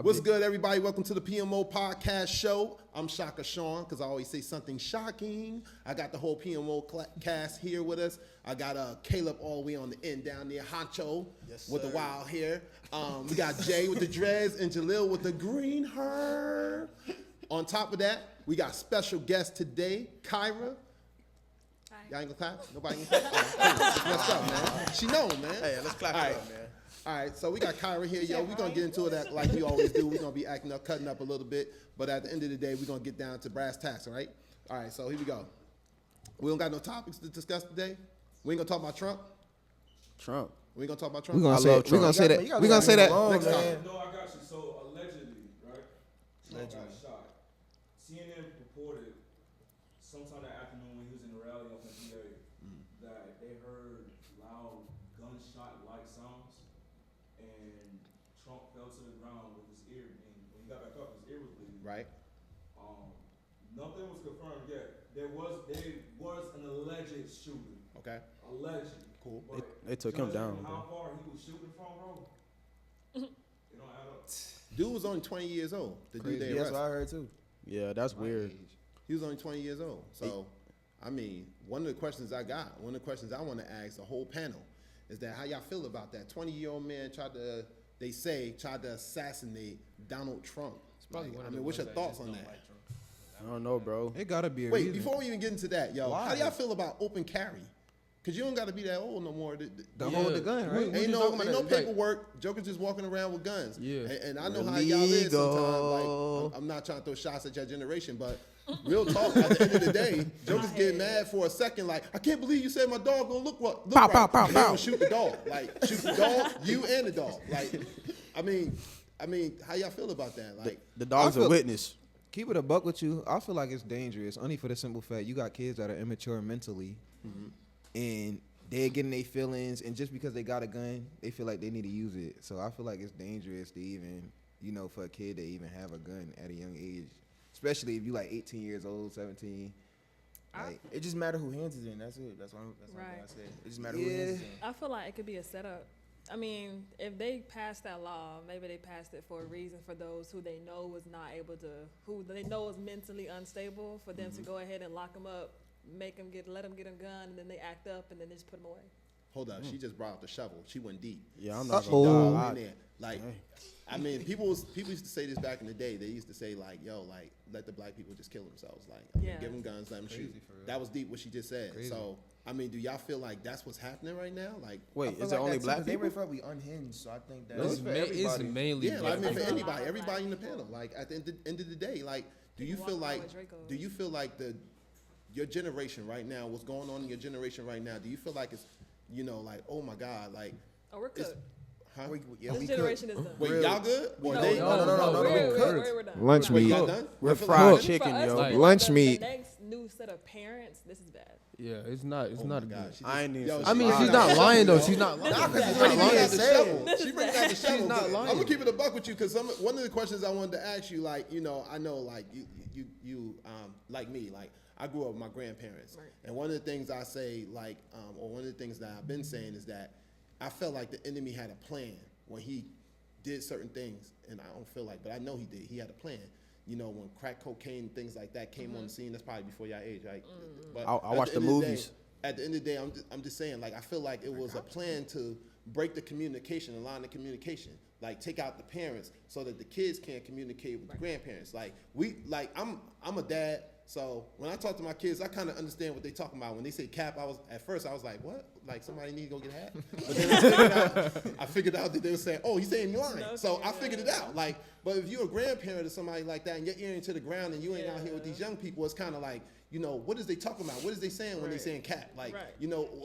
What's good, everybody? Welcome to the PMO Podcast Show. I'm Shaka Sean, because I always say something shocking. I got the whole PMO cast here with us. I got Caleb all the way on the end down there, Honcho, with the wild hair. We got Jay with the dreads and Jalil with the green hair. On top of that, we got special guest today, Kirah. Hi. Y'all ain't gonna clap? Nobody can clap? What's up, man? She know, man. Hey, let's clap it up, man. All right, so we got Kirah here, yo. We're going to get into it like we always do. We're going to be acting up, cutting up a little bit. But at the end of the day, we're going to get down to brass tacks, all right? All right, so here we go. We don't got no topics to discuss today. We ain't going to talk about Trump. We ain't going to talk about Trump. We're going to say that. We're going to say that. Next time. No, I got you. So, allegedly, right? Trump got shot. CNN reported sometime that afternoon when he was in the rally up in PA that they heard loud gunshot-like sounds. And Trump fell to the ground with his ear, and when he got back up, his ear was bleeding. Right. Nothing was confirmed yet. There was an alleged shooting. Okay. Alleged. Cool. They took him down, How far he was shooting from, bro? It don't add up. Dude was only 20 years old. The dude they That's arrested. what I heard too. Yeah, that's weird. He was only 20 years old. So, I mean, one of the questions I want to ask the whole panel is that how y'all feel about that? 20-year-old man tried to assassinate Donald Trump. What's your thoughts on that? I don't know, bro. It gotta be a Wait, reason. before we even get into that, yo, Why? how do y'all feel about open carry? Because you don't got to be that old no more. The hold the gun, right? Ain't no paperwork. Joker's just walking around with guns. Yeah. And I know how y'all live sometimes. Like, I'm not trying to throw shots at your generation, but real talk, at the end of the day, Joker's getting mad for a second. Like, I can't believe you said my dog gonna look right. Pow. Then shoot the dog. Like, shoot the dog, you and the dog. Like, I mean, how y'all feel about that? Like, The dog's a witness. Keep it a buck with you. I feel like it's dangerous, only for the simple fact you got kids that are immature mentally, and they're getting their feelings, and just because they got a gun, they feel like they need to use it. So I feel like it's dangerous to even, for a kid to even have a gun at a young age, especially if you like 18 years old, 17. Like, it just matter who hands it in. That's it. That's one thing I said. It just matter who hands it in. I feel like it could be a setup. I mean, if they passed that law, maybe they passed it for a reason for those who they know was not able to, who they know is mentally unstable, for them to go ahead and lock them up, let them get a gun, and then they act up, and then they just put them away. hold up, she just brought out the shovel. She went deep. Yeah, I'm not She gonna dug lie. in there. Like, I mean, people used to say this back in the day. They used to say like, "Yo, like, let the black people just kill themselves. Like, give them guns, let them shoot." That was deep what she just said. Crazy. So, I mean, do y'all feel like that's what's happening right now? Like, Wait, is it only black They people? preferably unhinged, so I think that It's mainly yeah, black I mean, for people. everybody in the panel. Like, at the end of the day, like, do you feel like your generation right now, what's going on in your generation right now? Do you feel like it's, like, oh my God, like, Oh, we're cooked. huh? This generation is done. Wait, y'all good? Or No, they? no, We're done. Lunch Wait, meat. y'all done? We're I feel fried like- chicken, For us, yo. Like- Lunch the meat. next new set of parents, this is bad. Yeah, it's not. It's Oh not my a God, good. she I ain't just- even yo, see- I mean, she she's bringing not out the lying though. shovel, She's yo. not lying. She bringing out the shovel. She bringing out the shovel. not I'm lying. gonna keep it a buck with you because one of the questions I wanted to ask you, like, I know, like you like me, like I grew up with my grandparents, Right. and one of the things I say, like, or one of the things that I've been saying is that I felt like the enemy had a plan when he did certain things, and I don't feel like, but I know he did. He had a plan. When crack cocaine, things like that came on the scene, that's probably before y'all age, right? But I at watched the end of day- movies. At the end of the day, I'm just saying, like, I feel like it was a plan to break the communication, the line of communication, like take out the parents so that the kids can't communicate with the grandparents. Like I'm a dad, so when I talk to my kids, I kind of understand what they talking about. When they say cap, at first I was like, what? Like somebody need to go get a hat? But then I figured out that they were saying, oh, he's saying line. So I figured it out. Like, but if you're a grandparent or somebody like that and you're earing to the ground and you ain't out here with these young people, it's kind of like, what is they talking about? What is they saying when they saying cap? Like,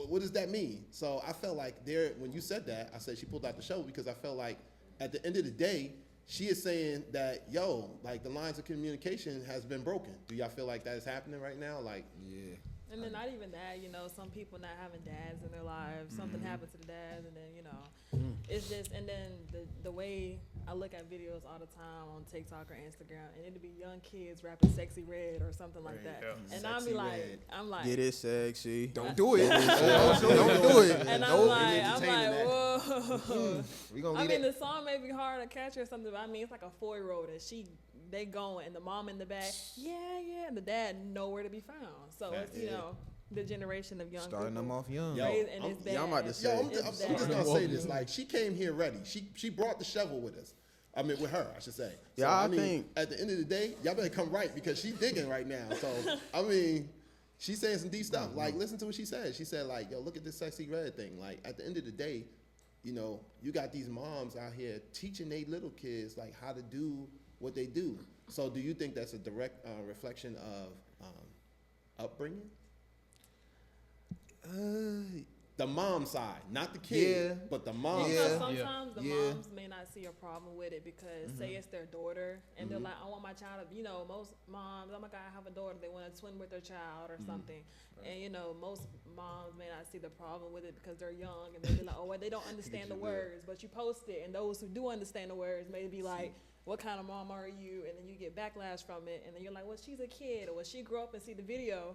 what does that mean? So I felt like when you said that, I said she pulled out the show because I felt like at the end of the day, she is saying that, like the lines of communication has been broken. Do y'all feel like that is happening right now? Like, Yeah. And then not even that, some people not having dads in their lives, something happened to the dads, and then, it's just, and then the way I look at videos all the time on TikTok or Instagram, and it'll be young kids rapping "Sexy Red" or something like that, and I'll be like, Get it sexy. Don't do it. Don't do it. and I'm like, whoa. We gonna I leave mean, that. the song may be hard to catch or something, but I mean, it's like a 4-year-old, and they going, and the mom in the back, yeah, and the dad nowhere to be found. So it's the generation of young Starting people them off young. Yo, raised, and it's bad. I'm about to say- I'm It's just bad. gonna say this. Like, she came here ready. She brought the shovel with us. I mean, with her, I should say. Yeah, So, I mean, think- at the end of the day, y'all better come right because she digging right now. So, I mean, she's saying some deep stuff. Like, listen to what she said. She said, like, yo, look at this Sexy Red thing. Like, at the end of the day, you know, you got these moms out here teaching their little kids, like, how to do what they do. So, do you think that's a direct reflection of upbringing? The mom side, not the kid, Yeah. but the mom You know, side. sometimes the Yeah. moms may not see a problem with it because say it's their daughter and they're like, I want my child to, you know, most moms, oh my God, I have a daughter, they want to swim with their child or something. And you know, most moms may not see the problem with it because they're young and they'll be like, oh, well, they don't understand the words, but you post it and those who do understand the words may be like, what kind of mom are you? And then you get backlash from it and then you're like, well, she's a kid, or well, she grew up and see the video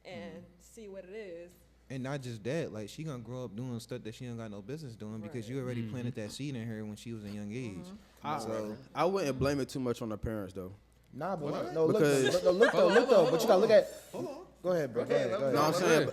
and see what it is. And not just that, like she gonna grow up doing stuff that she ain't got no business doing because you already planted that seed in her when she was a young age. I wouldn't blame it too much on the parents though. Nah, but What? no, Because- look though. But you gotta look at. Hold on. Go ahead, bro. Go ahead. No,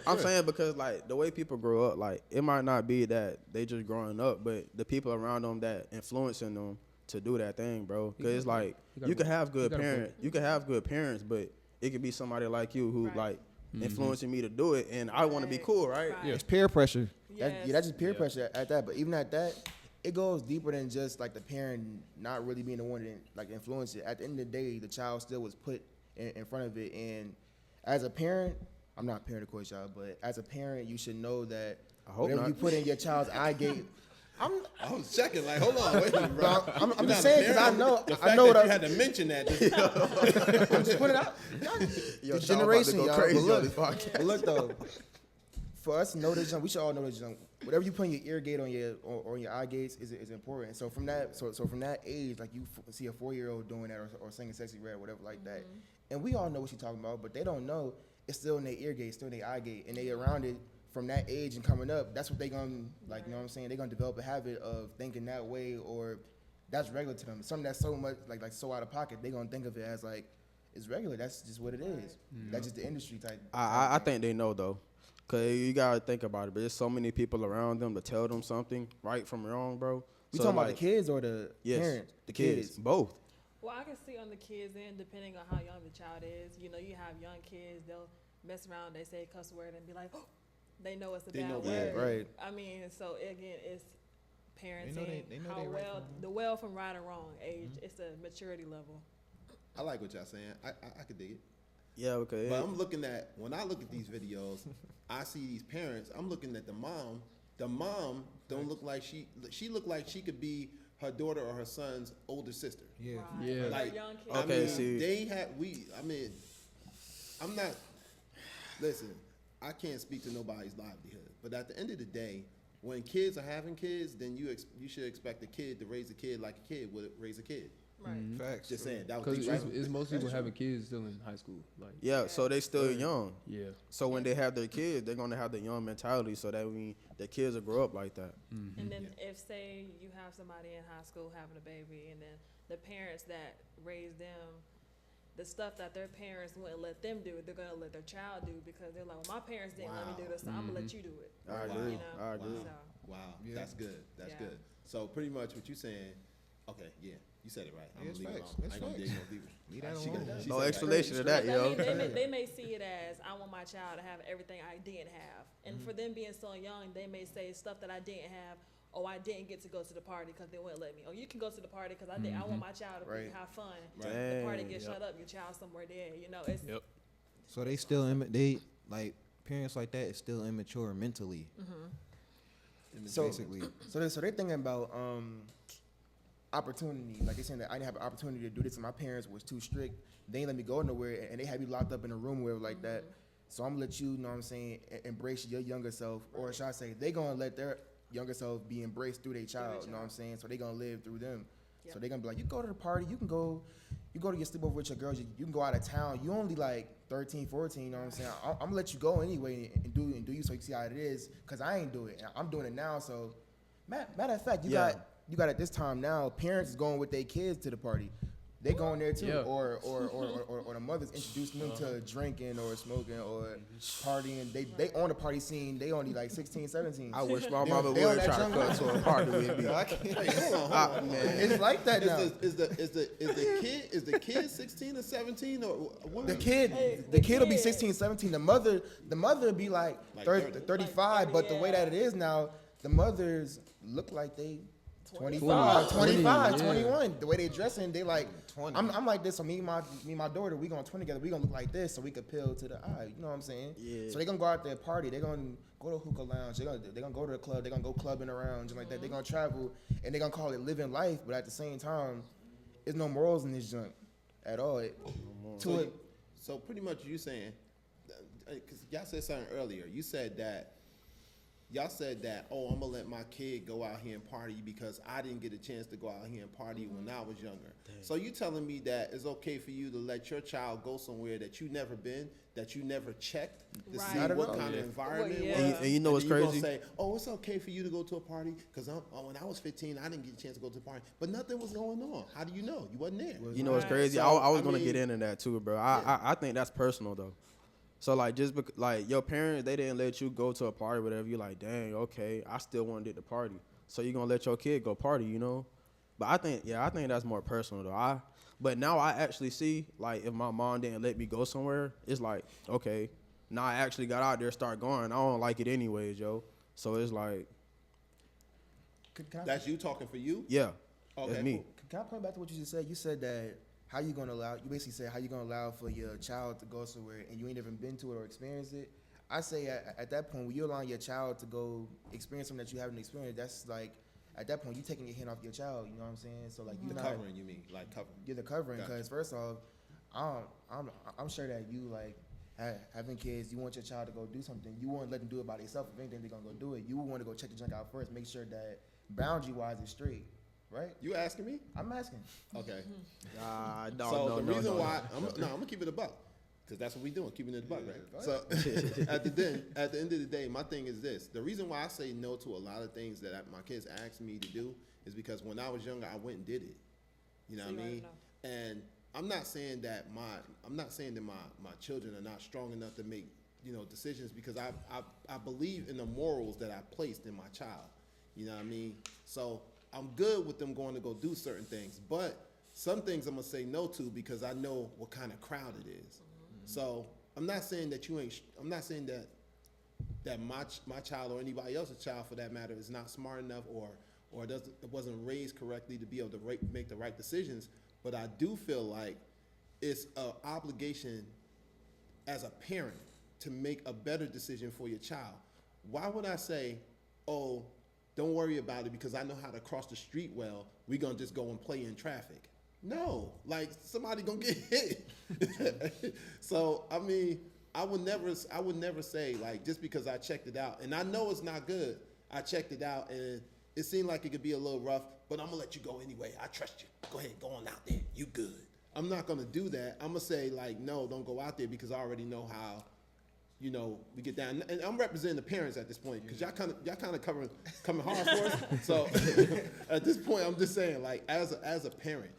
I'm saying because like the way people grow up, like it might not be that they just growing up, but the people around them that influencing them to do that thing, bro. Because it's like you can have good parents, but it could be somebody like you who like influencing me to do it, and I want to be cool, right? Right. It's peer pressure. Yes. That's just peer pressure at that. But even at that, it goes deeper than just like the parent not really being the one that like influence it. At the end of the day, the child still was put in front of it. And as a parent, I'm not a parent of course, y'all, but as a parent, you should know that I hope whatever not. you put in your child's eye gate. I was checking, like, hold on, wait a minute, bro. I'm You're just not saying, 'cause a I parent. know- The I fact know that what you I- had to mention that. I'm just putting it out. Yo, The Sean about to generation, go y'all. crazy But on look, this podcast. but look though, for us to know this, we should all know this. Whatever you put in your ear gate on your or your eye gates is important. So from that, so from that age, like you see a 4-year-old doing that or singing "Sexy Red" or whatever like that, and we all know what she's talking about, but they don't know it's still in their ear gate, still in their eye gate, and they around it from that age and coming up. That's what they gonna like. You know what I'm saying? They gonna develop a habit of thinking that way, or that's regular to them. Something that's so much like so out of pocket, they gonna think of it as like it's regular. That's just what it is. That's just the industry type. I think they know though, cause you gotta think about it. But there's so many people around them to tell them something right from wrong, bro. We So, talking about like, the kids or the yes, parents? the kids, both. Well, I can see on the kids end, depending on how young the child is. You know, you have young kids, they'll mess around, they say a cuss word and be like, oh, they know it's a They bad know word. bad, right. I mean, so again, it's parenting, they know how they right well, from the well from right and wrong age. It's a maturity level. I like what y'all saying. I could dig it. Yeah, okay. But I'm looking at, when I look at these videos, I see these parents, I'm looking at the mom. The mom don't look like she look like she could be her daughter or her son's older sister. Yeah. Right. Yeah. They're Like, young kids. I Okay, mean, see. they have, I'm not, listen, I can't speak to nobody's livelihood, but at the end of the day, when kids are having kids, then you should expect a kid to raise a kid like a kid would raise a kid. Right. Facts. Just saying, that was Because deep, right? it's most people having kids still in high school. Like, Yeah, so they still young. yeah. So when they have their kids, they're gonna have the young mentality. So that mean their kids will grow up like that. And then if, say, you have somebody in high school having a baby and then the parents that raised them, the stuff that their parents wouldn't let them do, they're going to let their child do because they're like, well, my parents didn't let me do this, so I'm going to let you do it. I Wow. agree. You know? I agree. So, Wow, Yeah. that's good. That's Yeah. good. So pretty much what you saying, okay, yeah, you said it right. I'm Yeah, gonna leave it facts. alone. I It's ain't gonna dig facts. no deeper. Leave that She alone. got- she No said it explanation right. of that, I yo. mean, they may see it as, I want my child to have everything I didn't have. And for them being so young, they may say stuff that I didn't have. Oh, I didn't get to go to the party because they wouldn't let me. Oh, you can go to the party because I did. I want my child to Right. have fun. Right. The party Dang, gets yep. shut up. Your child somewhere dead. You know, it's Yep. So they still they like parents like that is still immature mentally. So Basically. so they're thinking about opportunity. Like they're saying that I didn't have an opportunity to do this, and my parents was too strict. They ain't let me go nowhere, and they had me locked up in a room where like that. So I'm gonna let you know what I'm saying, embrace your younger self, or should I say, they gonna let their younger self be embraced through their child. You know what I'm saying? So they gonna live through them. Yep. So they're gonna be like, you go to the party, you go to your sleepover with your girls, you can go out of town. You only like 13, 14, you know what I'm saying? I'm gonna let you go anyway and do you so you see how it is, cause I ain't do it. I'm doing it now. So matter of fact, you got at this time now, parents is going with their kids to the party. They going there too, or the mothers introducing them to drinking or smoking or partying. They on the party scene. They only like 16, 17. I wish my mama they on would that try to jungle. come to a party with me. I can't. Wait, hold on. Man. It's like that now. Is the kid 16 or 17 or what? The kid will be 16, 17. The mother will be like 30, 35. But the way that it is now, the mothers look like they 25, 21. The way they dressing, they like 20. I'm like this. So me and my daughter, we gonna 20 together. We gonna look like this, so we could appeal to the eye. You know what I'm saying? Yeah. So they gonna go out there party. They gonna go to a hookah lounge. They gonna go to the club. They gonna go clubbing around just like that. They gonna travel and they gonna call it living life. But at the same time, there's no morals in this junk at all. So pretty much you saying, because y'all said something earlier. You said that. Y'all said that, oh, I'm going to let my kid go out here and party because I didn't get a chance to go out here and party when I was younger. Dang. So you telling me that it's okay for you to let your child go somewhere that you never been, that you never checked to see what kind of environment it was? And you know what's crazy? You're going to say, oh, it's okay for you to go to a party because when I was 15, I didn't get a chance to go to a party. But nothing was going on. How do you know? You wasn't there. You know what's crazy? So, I was going to get into that too, bro. I think that's personal, though. So, like, just like your parents, they didn't let you go to a party, whatever. You're like, dang, okay, I still wanted to party. So you're going to let your kid go party, you know? But I think that's more personal, though. But now I actually see, like, if my mom didn't let me go somewhere, it's like, okay, now I actually got out there, start going. I don't like it anyways, yo. So it's like. That's you talking for you? Yeah, okay, that's me. cool. Can I point back to what you just said? You said that you basically said how you gonna allow for your child to go somewhere and you ain't even been to it or experienced it. I say at that point, when you allow your child to go experience something that you haven't experienced, that's like, at that point, you taking your hand off your child. You know what I'm saying? So like, The covering, you mean, like covering? You're the covering, Gotcha. because first off, I'm sure that you like having kids. You want your child to go do something. You won't let them do it by themselves. If anything, they're gonna go do it. You want to go check the junk out first, make sure that boundary wise is straight. Right? You asking me? I'm asking. Okay. No, the reason why I'm gonna keep it a buck, because that's what we doing, keeping it a buck, right? So at the end of the day, my thing is this: the reason why I say no to a lot of things that my kids ask me to do is because when I was younger, I went and did it. You know what I mean? And I'm not saying that my children are not strong enough to make decisions, because I believe in the morals that I placed in my child. You know what I mean? So I'm good with them going to go do certain things, but some things I'm gonna say no to because I know what kind of crowd it is. Mm-hmm. So I'm not saying that I'm not saying that my child or anybody else's child, for that matter, is not smart enough or wasn't raised correctly to be able to make the right decisions. But I do feel like it's an obligation as a parent to make a better decision for your child. Why would I say, oh, don't worry about it because I know how to cross the street well, we're going to just go and play in traffic? No, like, somebody going to get hit. So, I mean, I would never say, like, just because I checked it out, and I know it's not good, I checked it out, and it seemed like it could be a little rough, but I'm going to let you go anyway. I trust you. Go ahead, go on out there. You good. I'm not going to do that. I'm going to say, like, no, don't go out there because I already know how, we get down. And I'm representing the parents at this point because y'all kind of coming hard for us. So at this point, I'm just saying, like, as a parent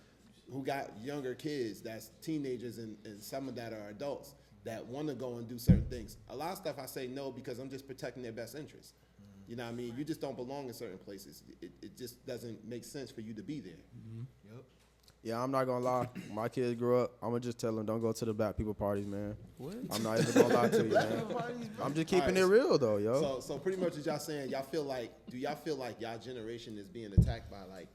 who got younger kids, that's teenagers and some of that are adults that want to go and do certain things. A lot of stuff I say no because I'm just protecting their best interests. You know what I mean? You just don't belong in certain places. It just doesn't make sense for you to be there. Mm-hmm. Yep. Yeah, I'm not gonna lie. My kids grow up, I'm gonna just tell them don't go to the black people parties, man. What? I'm not even gonna lie to you, man. I'm just keeping it real though, yo. So pretty much what y'all saying, do y'all feel like y'all generation is being attacked by like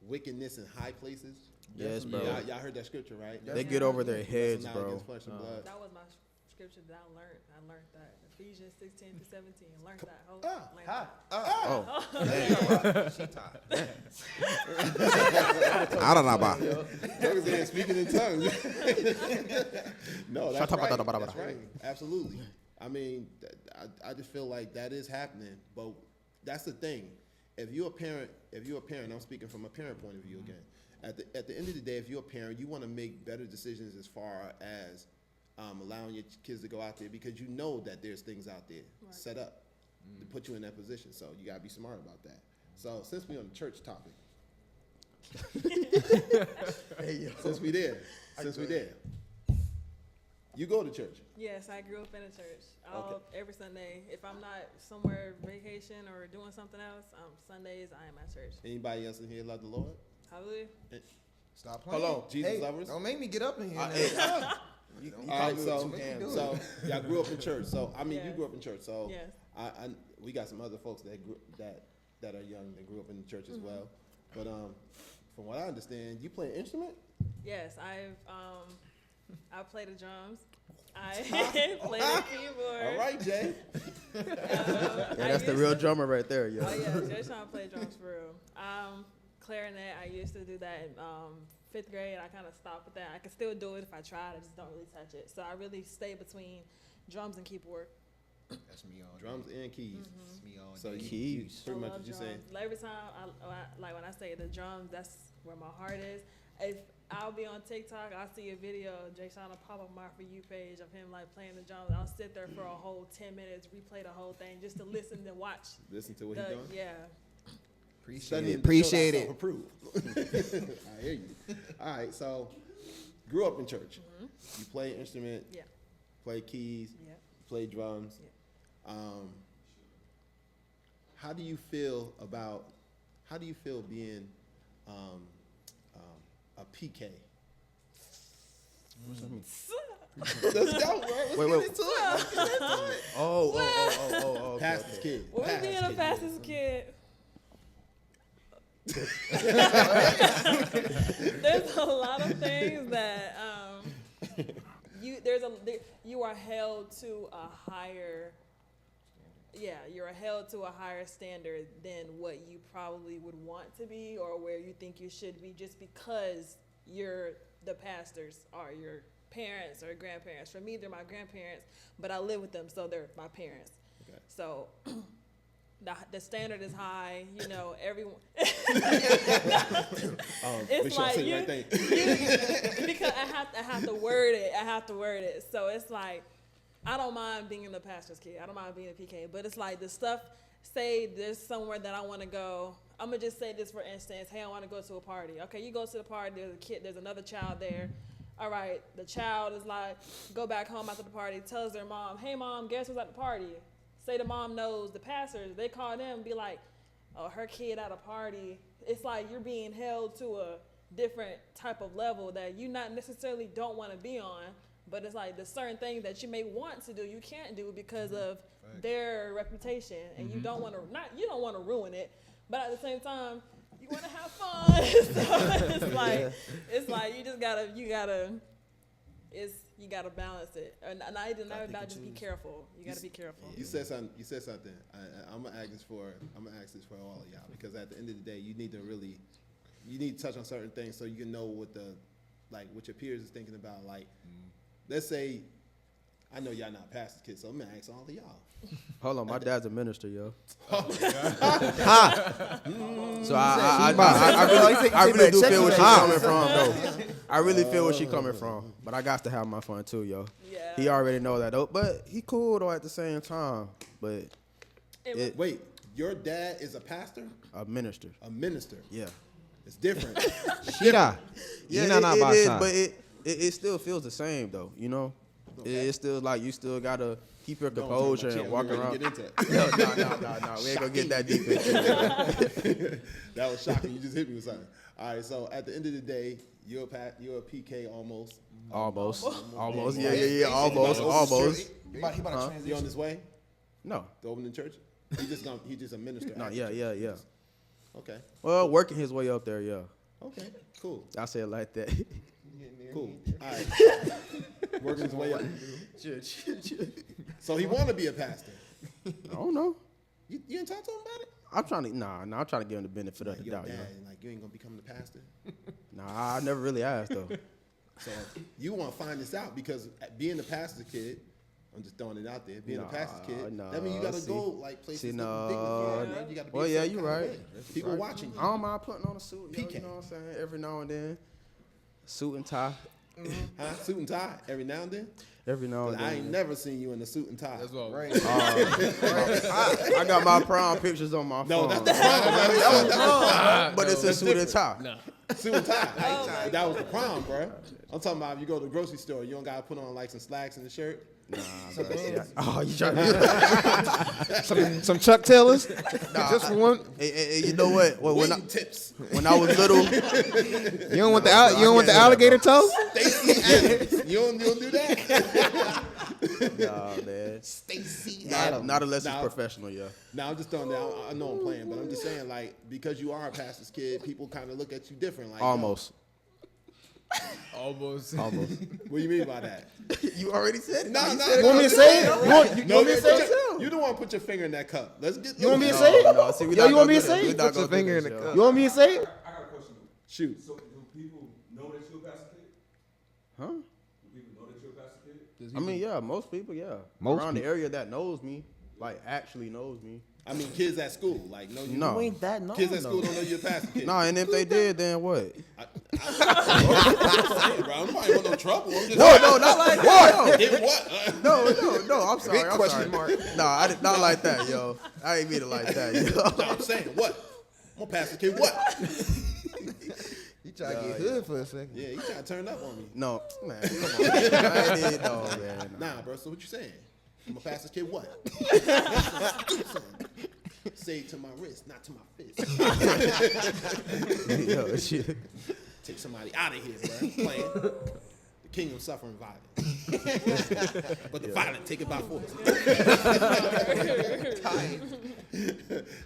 wickedness in high places? Yes, bro. Y'all heard that scripture, right? They get over their heads, bro. That was my scripture that I learned that. Ephesians 16-17. Learned that. I don't know about speaking in tongues. No, that's right. That's right. Absolutely. I mean, I just feel like that is happening, but that's the thing. if you're a parent, I'm speaking from a parent point of view again. At the end of the day, if you're a parent, you want to make better decisions as far as allowing your kids to go out there because you know that there's things out there set up to put you in that position. So you gotta be smart about that. So since we're on the church topic, since we there, you go to church. Yes, I grew up in a church. Okay. Every Sunday. If I'm not somewhere vacation or doing something else, Sundays I am at church. Anybody else in here love the Lord? Hallelujah. Stop playing. Hold on, Jesus lovers. Don't make me get up in here. All right, so y'all grew up in church. So I mean, you Yes. grew up in church. So Yes. we got some other folks that are young that grew up in the church as well. But from what I understand, you play an instrument. Yes, I play the drums. I play the keyboard. All right, Jay. That's the real drummer right there, yo. Oh yeah, Jay Sean play drums for real. Clarinet, I used to do that in 5th grade. I kind of stopped with that. I can still do it if I tried. I just don't really touch it. So I really stay between drums and keyboard. That's me all Drums and keys. That's me all So day. keys. Pretty I much love what you're drums. saying. Like, every time when I say the drums, that's where my heart is. If I'll be on TikTok, I'll see a video, Jay Sean will pop up my For You page of him like playing the drums. I'll sit there for a whole 10 minutes, replay the whole thing just to listen and watch. Listen to what he's doing. Yeah. Appreciate it. Approved. I hear you. All right, so grew up in church. You play an instrument. Yeah. Play keys. Yeah. Play drums. Yeah. How do you feel being a PK? Let's go, bro. Wait. Oh. Pastor's kid. What was being a kid. pastor's kid? There's a lot of things that you are held to a higher standard than what you probably would want to be or where you think you should be just because the pastors are your parents or grandparents. For me, they're my grandparents, but I live with them, so they're my parents. Okay. So the standard is high, everyone. Make It's sure I like say the right thing. because I have to word it. So it's like, I don't mind being the pastor's kid. I don't mind being a PK, but it's like the stuff, say there's somewhere that I want to go. I'm going to just say this for instance. Hey, I want to go to a party. Okay, you go to the party. There's a kid. There's another child there. All right, the child is like, go back home after the party, tells their mom, hey, mom, guess who's at the party? Say the mom knows the pastors. They call them and be like, oh, her kid at a party. It's like you're being held to a different type of level that you not necessarily don't want to be on. But it's like the certain things that you may want to do, you can't do because of their reputation, and you don't want to ruin it, but at the same time, you want to have fun. So it's like you gotta balance it, and not just be careful. You gotta be careful. You said something. I'm gonna ask this for all of y'all because at the end of the day, you need to touch on certain things so you can know what your peers is thinking about. Like, let's say, I know y'all not pastor's kids, so I'm gonna ask all of y'all. Hold on, my dad's a minister, yo. Oh, So I really do feel where she's coming from, though. I really feel where she's coming from, but I got to have my fun too, yo. Yeah. He already know that, though, but he cool though at the same time. But Wait, your dad is a pastor? a minister, A minister? yeah. It's different. Shira. Yeah, it is, but it still feels the same though, you know. Okay. It's still like you still gotta keep your Don't composure turn my and chair. walk We're ready around. to get into it. No, we ain't gonna get that deep into it. That was shocking. You just hit me with something. All right, so at the end of the day, you're a PK almost. Almost. Almost. Yeah, almost. He about to You transition. on this way No, to open the church? He just a minister. no, at yeah. the church. Okay. Well, working his way up there, yeah. Okay. Cool. I say it like that. Cool. All right. Working his way up. So he want to be a pastor. I don't know. You didn't talk to him about it? I'm trying to, I'm trying to give him the benefit of the Your doubt, dad, yeah. like you ain't gonna become the pastor. Nah, I never really asked though. So you want to find this out because being the pastor's kid, I'm just throwing it out there. Being a Nah, pastor's kid, nah, that means you gotta see. go like places See, to nah. dignified, man. You gotta be Well, a yeah, certain you kind of right. way. People Right. watching you. I don't mind putting on a suit, yo, PK. you know what I'm saying? Every now and then. Suit and tie. Huh? Suit and tie every now and then. Every now and 'Cause then. I ain't never seen you in a suit and tie. That's what. Right. I got my prom pictures on my No, phone. that's the prom. But it's a suit and tie. Nah. Suit and tie. That was the prom, bro. I'm talking about if you go to the grocery store, you don't gotta put on like some slacks and a shirt. Nah, bro. Oh, you trying to... Some Chuck Taylors, just for one. Hey, you know what? Wing tips. When I was little... You don't want the alligator toe? Stacey Adams. You don't do that. Nah, man. Stacey Not, Adams. not unless it's Nah, professional, yeah. Now I'm just throwing that. I know I'm playing, but I'm just saying like because you are a pastor's kid, people kind of look at you different. Like Almost. Almost. What do you mean by that? You already said it. No. You want me to say it? You want me to say it? You don't want to put your finger in that cup. Let's get. You want me to say it? No, see, we Yo, not you gonna want me do to say this. it? We not Put gonna your do finger in this, the yo. cup. You want me to say it? I got a question. Shoot. So do people know that you're a pastor kid? Huh? Do people know that you're a pastor kid? I mean, yeah, most people, yeah. Most Around the people. area that knows me, like actually knows me. I mean, kids at school, like no, you No. You ain't that known, Kids at though. school don't know you're a pastor kid. Nah, and if they did, then what? I'm saying, bro. Nobody want no trouble. I'm just No, not like that. Did what? No, I'm sorry. Big I'm question sorry. mark. Nah, I did not like that, yo. I ain't mean it like that, yo. No, I'm saying what? I'm a pastor kid. What? You try to get hood for a second. Yeah, you trying to turn up on me? No, man, come on. I ain't no, man. Nah, bro. So what you saying? I'm a pastor's kid. What? Say it to my wrist, not to my fist. Yo, shit. Take somebody out of here, bro. Playing. The kingdom suffering violence. But the violent take it by force.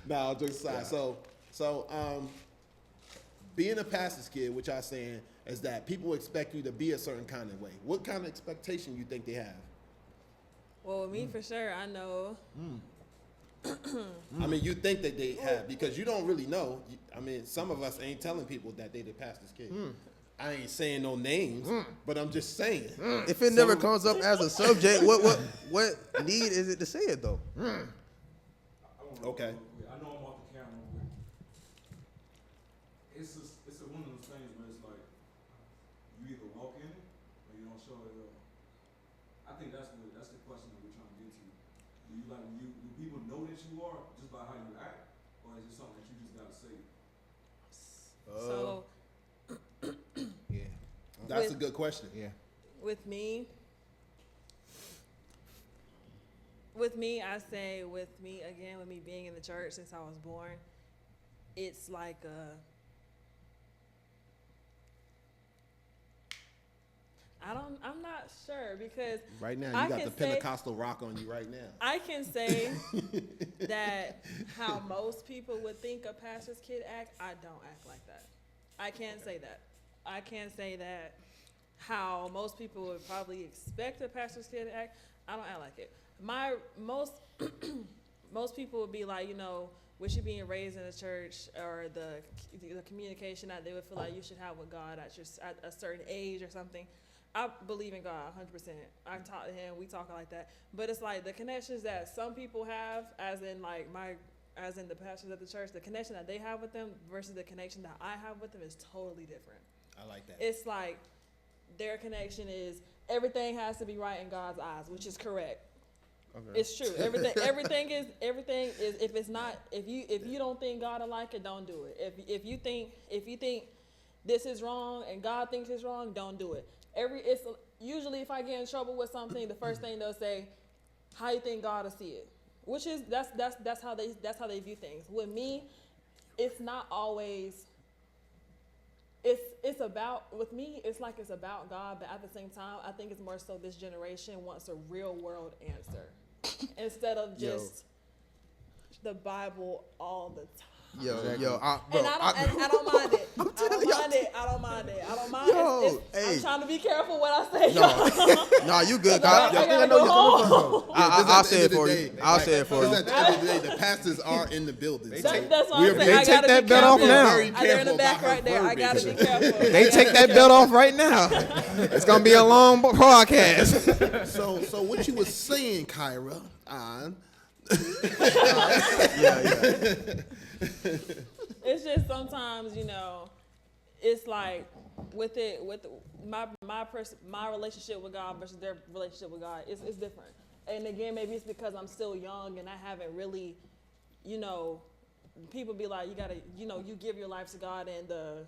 Nah, jokes aside. So, being a pastor's kid, which I'm saying is that people expect you to be a certain kind of way. What kind of expectation you think they have? Well, with me for sure, I know. I mean, you think that they have because you don't really know. I mean, some of us ain't telling people that they the pastor's kid. I ain't saying no names, but I'm just saying. If it never comes up as a subject, what need is it to say it though? Okay. I know I'm off the camera, but it's one of those things where it's like you either walk in it or you don't show it at all. I think that's the question that we're trying to get to. Do people know that you are just by how you act, or is it something that you just gotta say? So Yeah. That's a good question. Yeah. with me, I say with me being in the church since I was born, it's like I'm not sure because Right now, I you got can the say- Pentecostal rock on you right now. I can say that how most people would think a pastor's kid act, I don't act like that. I can't say that. I can't say that how most people would probably expect a pastor's kid to act, I don't act like it. Most people would be like, with you being raised in a church or the communication that they would feel like you should have with God at a certain age or something. I believe in God 100%. I talk to him, we talk like that. But it's like the connections that some people have, as in the pastors at the church, the connection that they have with them versus the connection that I have with them is totally different. I like that. It's like their connection is everything has to be right in God's eyes, which is correct. Okay. It's true. Everything is if it's not if you don't think God will like it, don't do it. If you think this is wrong and God thinks it's wrong, don't do it. It's usually if I get in trouble with something, the first thing they'll say, how you think God will see it? Which is that's how they view things. With me, it's not always it's about God, but at the same time, I think it's more so this generation wants a real world answer instead of just the Bible all the time. Yo, I don't mind it. I don't mind it. Yo, I I'm trying to be careful what I say. No, you good. I gotta go home. I'll say it for you. I'll say it for you. At the end of the day, the pastors are in the building. That's what I'm saying. They I take gotta that be belt off careful. now. They're in the back right there. I gotta be careful. They take that belt off right now. It's gonna be a long podcast. So what you was saying, Kirah, It's just sometimes, it's like with my relationship with God versus their relationship with God, it's different. And again, maybe it's because I'm still young and I haven't really, people be like, you gotta, you give your life to God and the,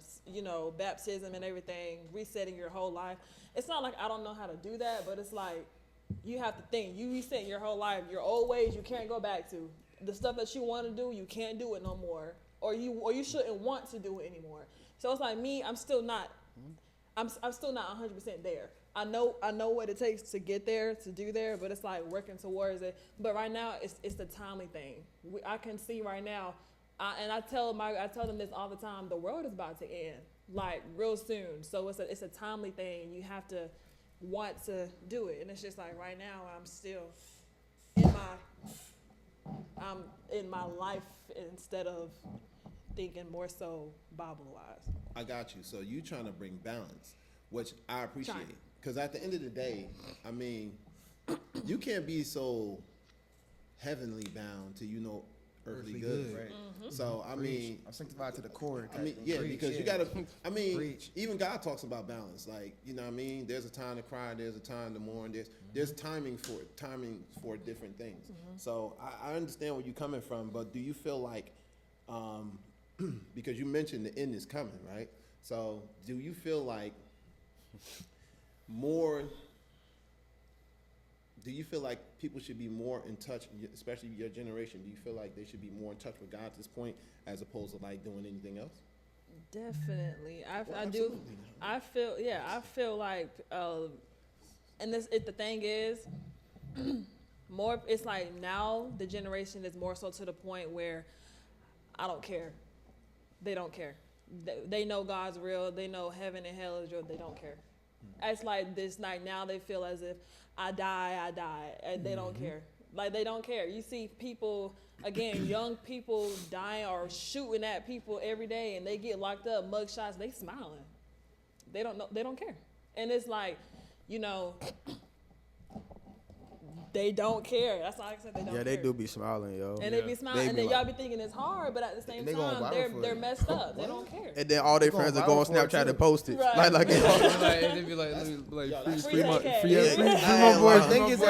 baptism and everything, resetting your whole life. It's not like I don't know how to do that, but it's like you have to think. You reset your whole life. Your old ways you can't go back to. The stuff that you want to do, you can't do it no more, or you shouldn't want to do it anymore. So it's like me. I'm still not 100% there. I know what it takes to get there, to do there, but it's like working towards it. But right now, it's the timely thing. I can see right now, and I tell them this all the time. The world is about to end, like real soon. So it's a timely thing. You have to want to do it, and it's just like right now, I'm still in my life instead of thinking more so Bible wise. I got you. So you trying to bring balance, which I appreciate. Because at the end of the day, I mean, you can't be so heavenly bound to earthly good. Right. Mm-hmm. So I mean, I'm sanctified to the core. I mean, yeah, because you gotta. I mean, even God talks about balance. Like, what I mean, there's a time to cry, there's a time to mourn. There's timing for different things. Mm-hmm. So I understand where you're coming from, but do you feel like, because you mentioned the end is coming, right? So do you feel like do you feel like people should be more in touch, especially your generation? Do you feel like they should be more in touch with God at this point as opposed to like doing anything else? Definitely. I do. I feel like, and the thing is, more, it's like now the generation is more so to the point where I don't care. They don't care. They know God's real. They know heaven and hell is real. They don't care. It's like this night now they feel as if I die, and they don't care. Like they don't care. You see people, again, young people dying or shooting at people every day, and they get locked up, mug shots, they smiling. They don't know, they don't care. And it's like, they don't care. That's all I can say. They don't care. Yeah, they do be smiling, yo. And they be smiling, and then y'all be thinking it's hard, but at the same time, they're messed up. They don't care. And then all their friends will go on Snapchat and post it. Right. Like They be like, free my The thing is, The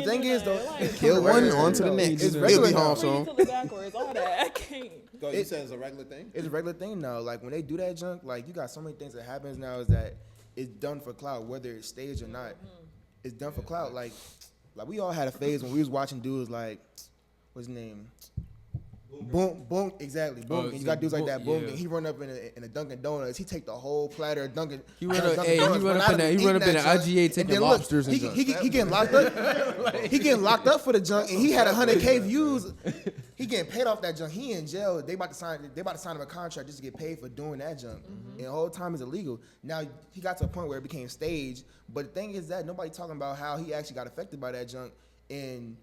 thing is, though, kill one, on to the next. It's He'll regular be now. home soon. Till it backwards, all that. I can't. You said it's a regular thing? It's a regular thing now. Like when they do that junk, like you got so many things that happens now is that it's done for clout, whether it's staged or not. It's done for clout. Like we all had a phase when we was watching dudes like, what's his name? Boom, exactly. Boom. And you got dudes like that. Boom. Yeah. And he run up in a Dunkin' Donuts. He take the whole platter of Dunkin'. He run up in the IGA taking lobsters and junk. He getting locked up. He getting locked up for the junk, and he had 100K views. He getting paid off that junk. He in jail. They about to sign him a contract just to get paid for doing that junk. And the whole time is illegal. Now he got to a point where it became staged. But the thing is that nobody talking about how he actually got affected by that junk, and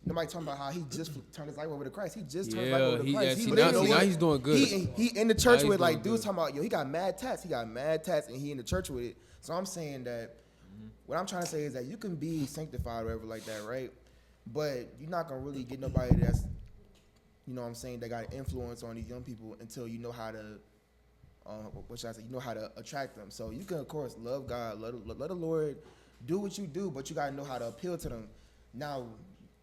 nobody talking about how he just turned his life over to Christ. He just turned his life over to Christ. Now he's doing good. He in the church with like dudes talking about, he got mad tats. And he in the church with it. So I'm saying that what I'm trying to say is that you can be sanctified or whatever like that, right? But you're not gonna really get nobody that's, that got influence on these young people until you know how to, you know how to attract them. So you can of course love God, let the Lord do what you do, but you gotta know how to appeal to them. Now,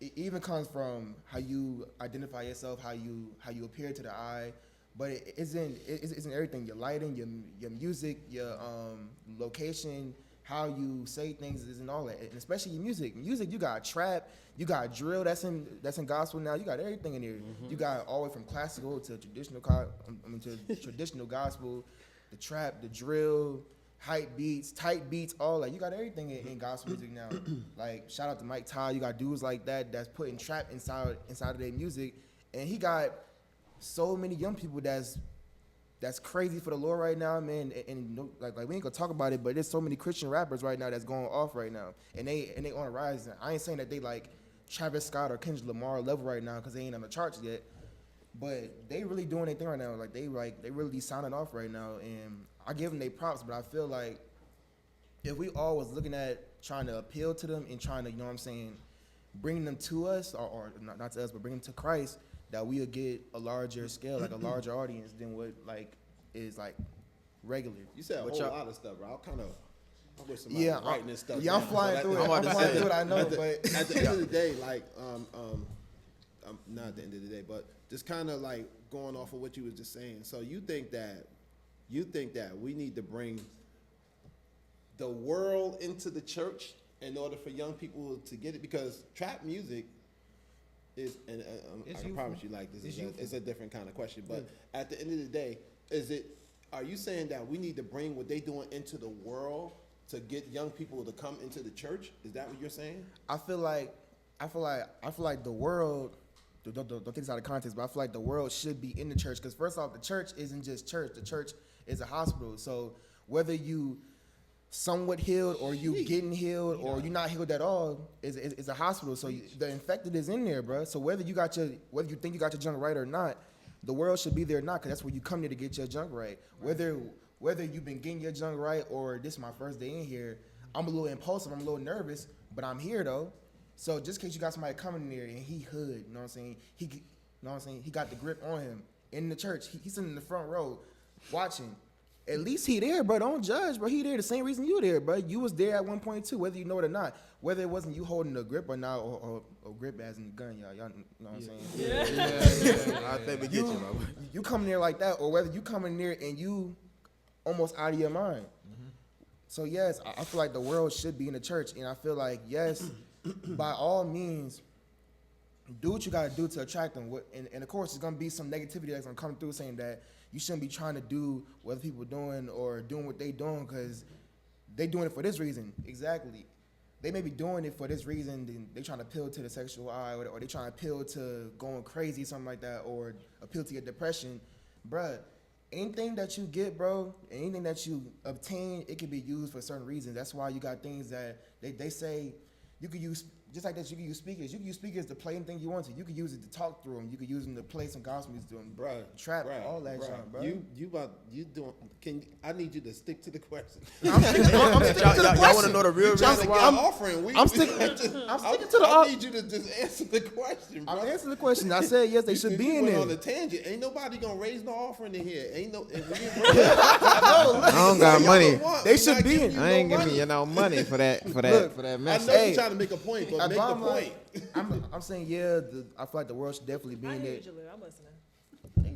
it even comes from how you identify yourself, how you appear to the eye, but it isn't everything. Your lighting, your music, your location, how you say things isn't all that, and especially your music. Music, you got trap, you got drill. That's in gospel now. You got everything in here. You got all the way from classical to traditional gospel, the trap, the drill, hype beats, tight beats, all that. You got everything in gospel music now. Like shout out to Mike Ty. You got dudes like that's putting trap inside of their music, and he got so many young people that's that's crazy for the Lord right now, man. And like we ain't gonna talk about it, but there's so many Christian rappers right now that's going off right now, and they on the rise. I ain't saying that they like Travis Scott or Kendrick Lamar level right now because they ain't on the charts yet, but they really doing their thing right now. Like they really sounding off right now, and I give them their props. But I feel like if we all was looking at trying to appeal to them and trying to, you know what I'm saying, bring them to us or not to us, but bring them to Christ, that we'll get a larger scale, like a larger audience than what like is like regular. You said a whole lot of stuff, bro. I wish somebody Yeah, was writing this stuff. Yeah, I'm down, flying but through it. I'm I'm about to flying say, through it. I know, at but at the end of the day, like, not at the end of the day, but just kind of like going off of what you was just saying. So you think that we need to bring the world into the church in order for young people to get it? Because trap music is, and I can promise you, like, it's a different kind of question. But at the end of the day, are you saying that we need to bring what they doing into the world to get young people to come into the church? Is that what you're saying? I feel like the world. Don't take this out of context, but I feel like the world should be in the church because first off, the church isn't just church. The church is a hospital. So whether you somewhat healed or you getting healed or you're not healed at all is a hospital. So the infected is in there, bro. So whether you think you got your junk right or not, the world should be there or not, because that's where you come there to get your junk right. Whether you've been getting your junk right or this is my first day in here, I'm a little impulsive, I'm a little nervous, but I'm here though. So just in case you got somebody coming in there and he hood, you know what I'm saying? He got the grip on him in the church. He's sitting in the front row watching. At least he there, bro. Don't judge, bro. He there the same reason you there, bro. You was there at one point too, whether you know it or not. Whether it wasn't you holding the grip or not, or grip as in the gun, y'all know what I'm saying? Yeah. I think we get you, bro. You come there like that, or whether you come in there and you almost out of your mind. Mm-hmm. So yes, I feel like the world should be in the church, and I feel like yes, by all means, do what you got to do to attract them. And of course, there's gonna be some negativity that's gonna come through saying that you shouldn't be trying to do what other people are doing or doing what they doing because they doing it for this reason. Exactly. They may be doing it for this reason, then they trying to appeal to the sexual eye, or they trying to appeal to going crazy, something like that, or appeal to your depression. Bruh, anything that you get, bro, anything that you obtain, it can be used for certain reasons. That's why you got things that they say you could use. Just like that, you can use speakers. You can use speakers to play anything you want to. You can use it to talk through them. You can use them to play some gospel music to them. Bruh, trap, all that shit, bro. You doing? I need you to stick to the question. Y'all want to know the real reason why I'm offering? I'm sticking to the. I need you to just answer the question, bro. I'm answering the question. I said yes, they should be in there. On a tangent, ain't nobody gonna raise no offering in here. Ain't no. I don't got money. They should be in. I ain't giving you no money for that message. I know you're trying to make a point, but make the point. I'm saying I feel like the world should definitely be I in hear there. you, Jaleel. I'm listening.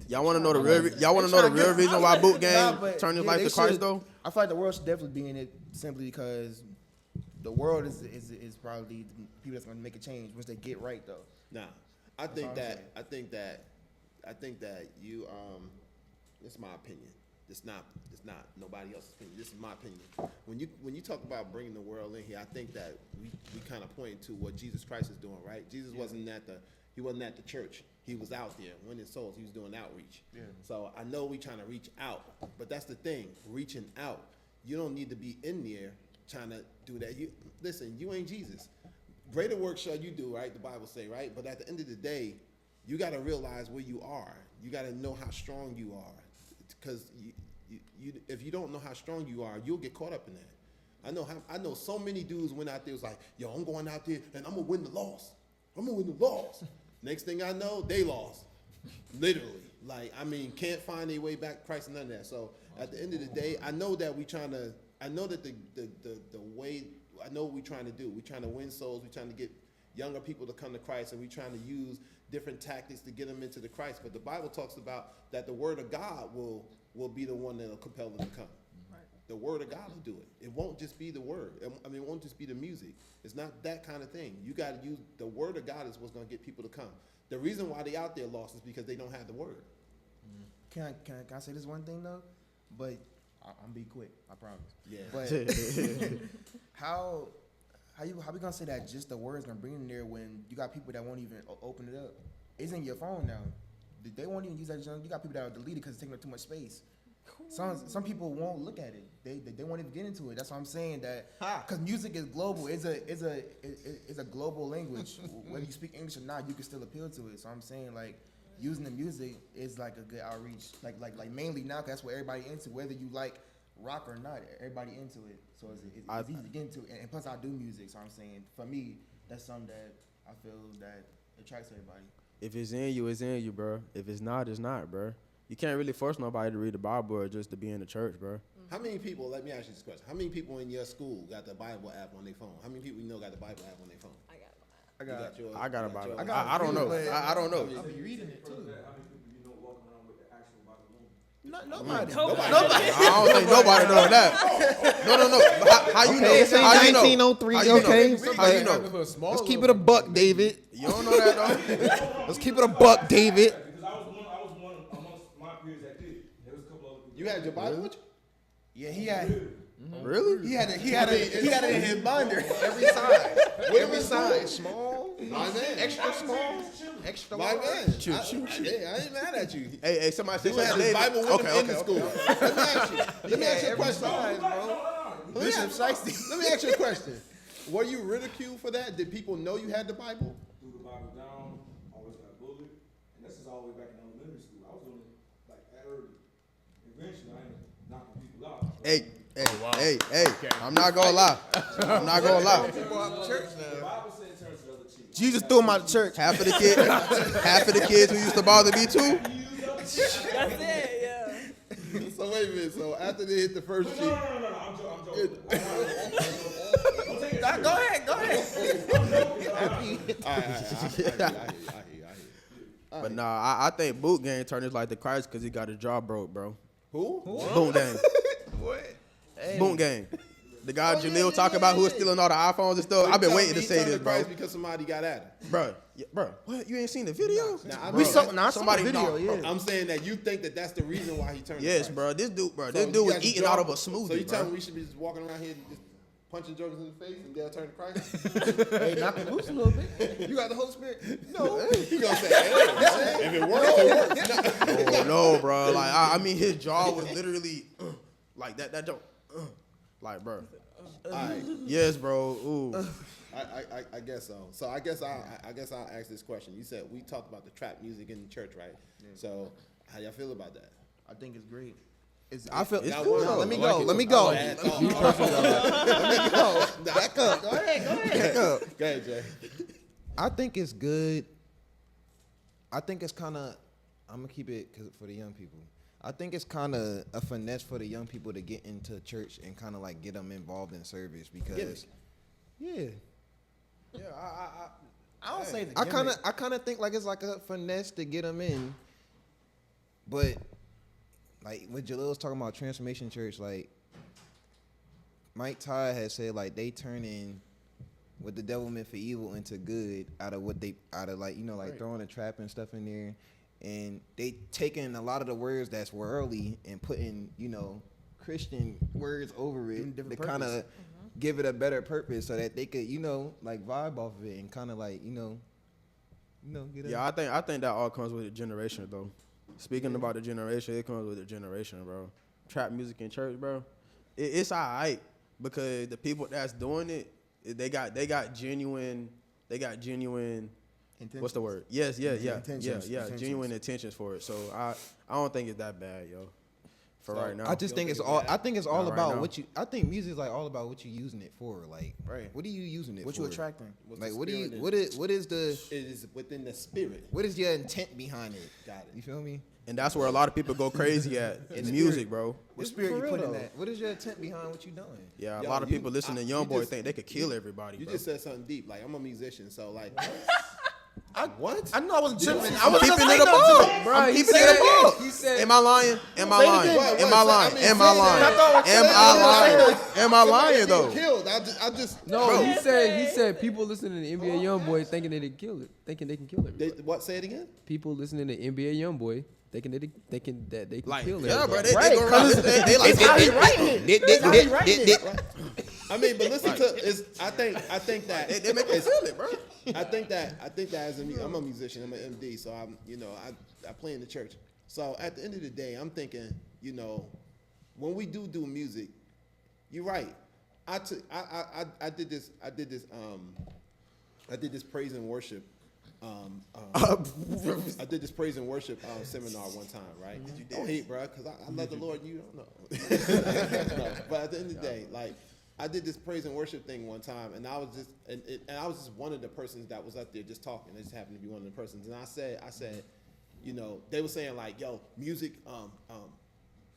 Y'all want to know the real reason why Boot Gang turned his life to Christ though? I feel like the world should definitely be in it simply because the world is probably the people that's going to make a change once they get right though. Nah, I think that you this is my opinion. It's not nobody else's opinion. This is my opinion. When you talk about bringing the world in here, I think that we kind of point to what Jesus Christ is doing, right? Jesus wasn't at the church. He was out there winning souls. He was doing outreach. Yeah. So I know we trying to reach out, but that's the thing, reaching out. You don't need to be in there trying to do that. Listen, you ain't Jesus. Greater work shall you do, right? The Bible say, right? But at the end of the day, you got to realize where you are. You got to know how strong you are, because if you don't know how strong you are, you'll get caught up in that. I know so many dudes went out there was like, yo, I'm going out there and I'm gonna win the loss. Next thing I know, they lost. Literally. Like, I mean, can't find their way back to Christ and none of that. So at the end of the day, I know that what we're trying to do. We're trying to win souls. We're trying to get younger people to come to Christ, and we're trying to use different tactics to get them into the Christ. But the Bible talks about that the word of God will be the one that will compel them to come. Right. The word of God will do it. It won't just be the word. I mean, it won't just be the music. It's not that kind of thing. You got to use the word of God is what's going to get people to come. The reason why they out there lost is because they don't have the word. Can I say this one thing though? But I'm be quick. I promise. Yeah. But how we gonna say that just the words gonna bring in there when you got people that won't even open it up? It's in your phone now. They won't even use that junk. You got people that are deleted because it's taking up too much space. Some people won't look at it. They won't even get into it. That's why I'm saying that because music is global. It's a global language. Whether you speak English or not, you can still appeal to it. So I'm saying like using the music is like a good outreach. Like mainly now, 'cause that's what everybody into. Whether you like rock or not, everybody into it. So it's easy to get into it. And plus, I do music. So I'm saying for me, that's something that I feel that attracts everybody. If it's in you, it's in you, bro. If it's not, it's not, bro. You can't really force nobody to read the Bible or just to be in the church, bro. How many people, let me ask you this question. How many people in your school got the Bible app on their phone? How many people you know got the Bible app on their phone? I got a Bible. I don't know. I don't know. I'll be reading it too. How many people you know walking around with the actual Bible on? Nobody. I don't think nobody knows that. No. How you know? How you know? 1903. How you know? Okay. How you know? Let's keep it a buck, David. You don't know that though? Let's keep it a buck, David. Because I was one amongst my peers that did. There was a couple other people. You had your Bible with you? Yeah, he had. Really? He had it in his binder. Every size. Every size. Small. My man. Extra small. Extra My large. man. I ain't mad at you. Hey, somebody said He had his Bible with him in the school. Let me ask you a Every question. size, bro. Bishop Shiesty. Let me ask you a question. Were you ridiculed for that? Did people know you had the Bible? Threw the Bible down, always got bullied. And this is all the way back in elementary school. I was doing it like that early. Eventually, I ain't knocking people out. Hey. I'm not gonna lie. I'm not gonna lie. The Bible said turn to the other cheek. Jesus threw him out of church. Half of the kids who used to bother me too. That's it, yeah. So wait a minute. So after they hit the first cheek, No, I'm joking. Don't take it. Go ahead. all right, I hear you. But nah, I think Boot Gang turned his life to Christ because he got his jaw broke, bro. Who? Boot Gang. What? Boot Gang. The guy Jaleel talk about who was stealing all the iPhones and stuff. I've been waiting to say this, bro. Because somebody got at him. Bro, what? You ain't seen the video? We saw somebody somebody video. know, Yeah. I'm saying that you think that that's the reason why he turned. Yes, to bro. Christ. This dude So was you got eating your out jaw- of a smoothie, So you tell bro. me we should be just walking around here just punching jokers in the face and they'll turn to Christ? Hey, knock him loose a little bit. You got the Holy Spirit? No. He gonna say, hey, if it works, it works. Oh no, bro. Like I mean, his jaw was literally like that. That joke. Like, bro. All right. Yes, bro. Ooh. I guess so. So I guess I'll ask this question. You said we talked about the trap music in the church, right? Yeah. So how y'all feel about that? I think it's great. I feel It's it's cool. cool. Let me I go. like it Let me too. go. I like it. Back up. Go ahead. Back up. Go ahead, Jay. I think it's good. I think it's kind of. I'm gonna keep it for the young people. I think it's kind of a finesse for the young people to get into church and kind of like get them involved in service because, yeah. Yeah, I don't say the I gimmick. kind of think like it's like a finesse to get them in, but like when Jalil was talking about Transformation Church, like Mike Todd has said, like they turn in what the devil meant for evil into good out of like like throwing a trap and stuff in there, and they taking a lot of the words that's worldly and putting Christian words over it to kind of give it a better purpose so that they could like vibe off of it and kind of like get Yeah, I think that all comes with the generation, though. Speaking about the generation, it comes with the generation, bro. Trap music in church, bro. It's alright because the people that's doing it, they got genuine. Intentions. What's the word? Yes, yeah. Intentions. Genuine intentions for it. So I don't think it's that bad, yo. For right now, I just think it's all. I think it's all Not right about now. what you. I think music is like all about what you using it for. Like, Right. what are you using it What for? you attracting? What's Like, the what do you? spirit What is the? It is within the spirit. What is your intent behind it? Got it. You feel me? and that's where a lot of people go crazy at in music, bro. What spirit you For put real, in though. that? What is your intent behind what you doing? Yeah, a Yo, lot of you- people listening to you YoungBoy just- think they could kill everybody, You bro. just said something deep. Like I'm a musician, so like What? I know I wasn't tripping. I I'm was keeping it a buck. Bro, I'm he keeping said it a buck. He said, Am I lying? Am I Say it lying? again. Am I What? lying? I mean, Am say I it lying? again. I thought- Am I lying? Am I lying somebody though? getting killed. I just no, he Say. said people listening to NBA YoungBoy thinking they can kill it, thinking they can kill everybody. what? Say it again. People listening to NBA YoungBoy thinking that they can Like, kill yeah, bro. everybody. They go around. They like It's how he writing it. It's how he writing it. I mean, but listen to it's. I think that they make you feel it, bro. I think that as I'm a musician, I'm an MD, so I play in the church. So at the end of the day, I'm thinking, when we do music, you're right. I did this praise and worship. I did this praise and worship seminar one time, right? Don't hate, bro, because I love the Lord. You don't know. No, but at the end of the day, like, I did this praise and worship thing one time, and I was just I was just one of the persons that was up there just talking. It just happened to be one of the persons, and I said, you know, they were saying like, yo, music,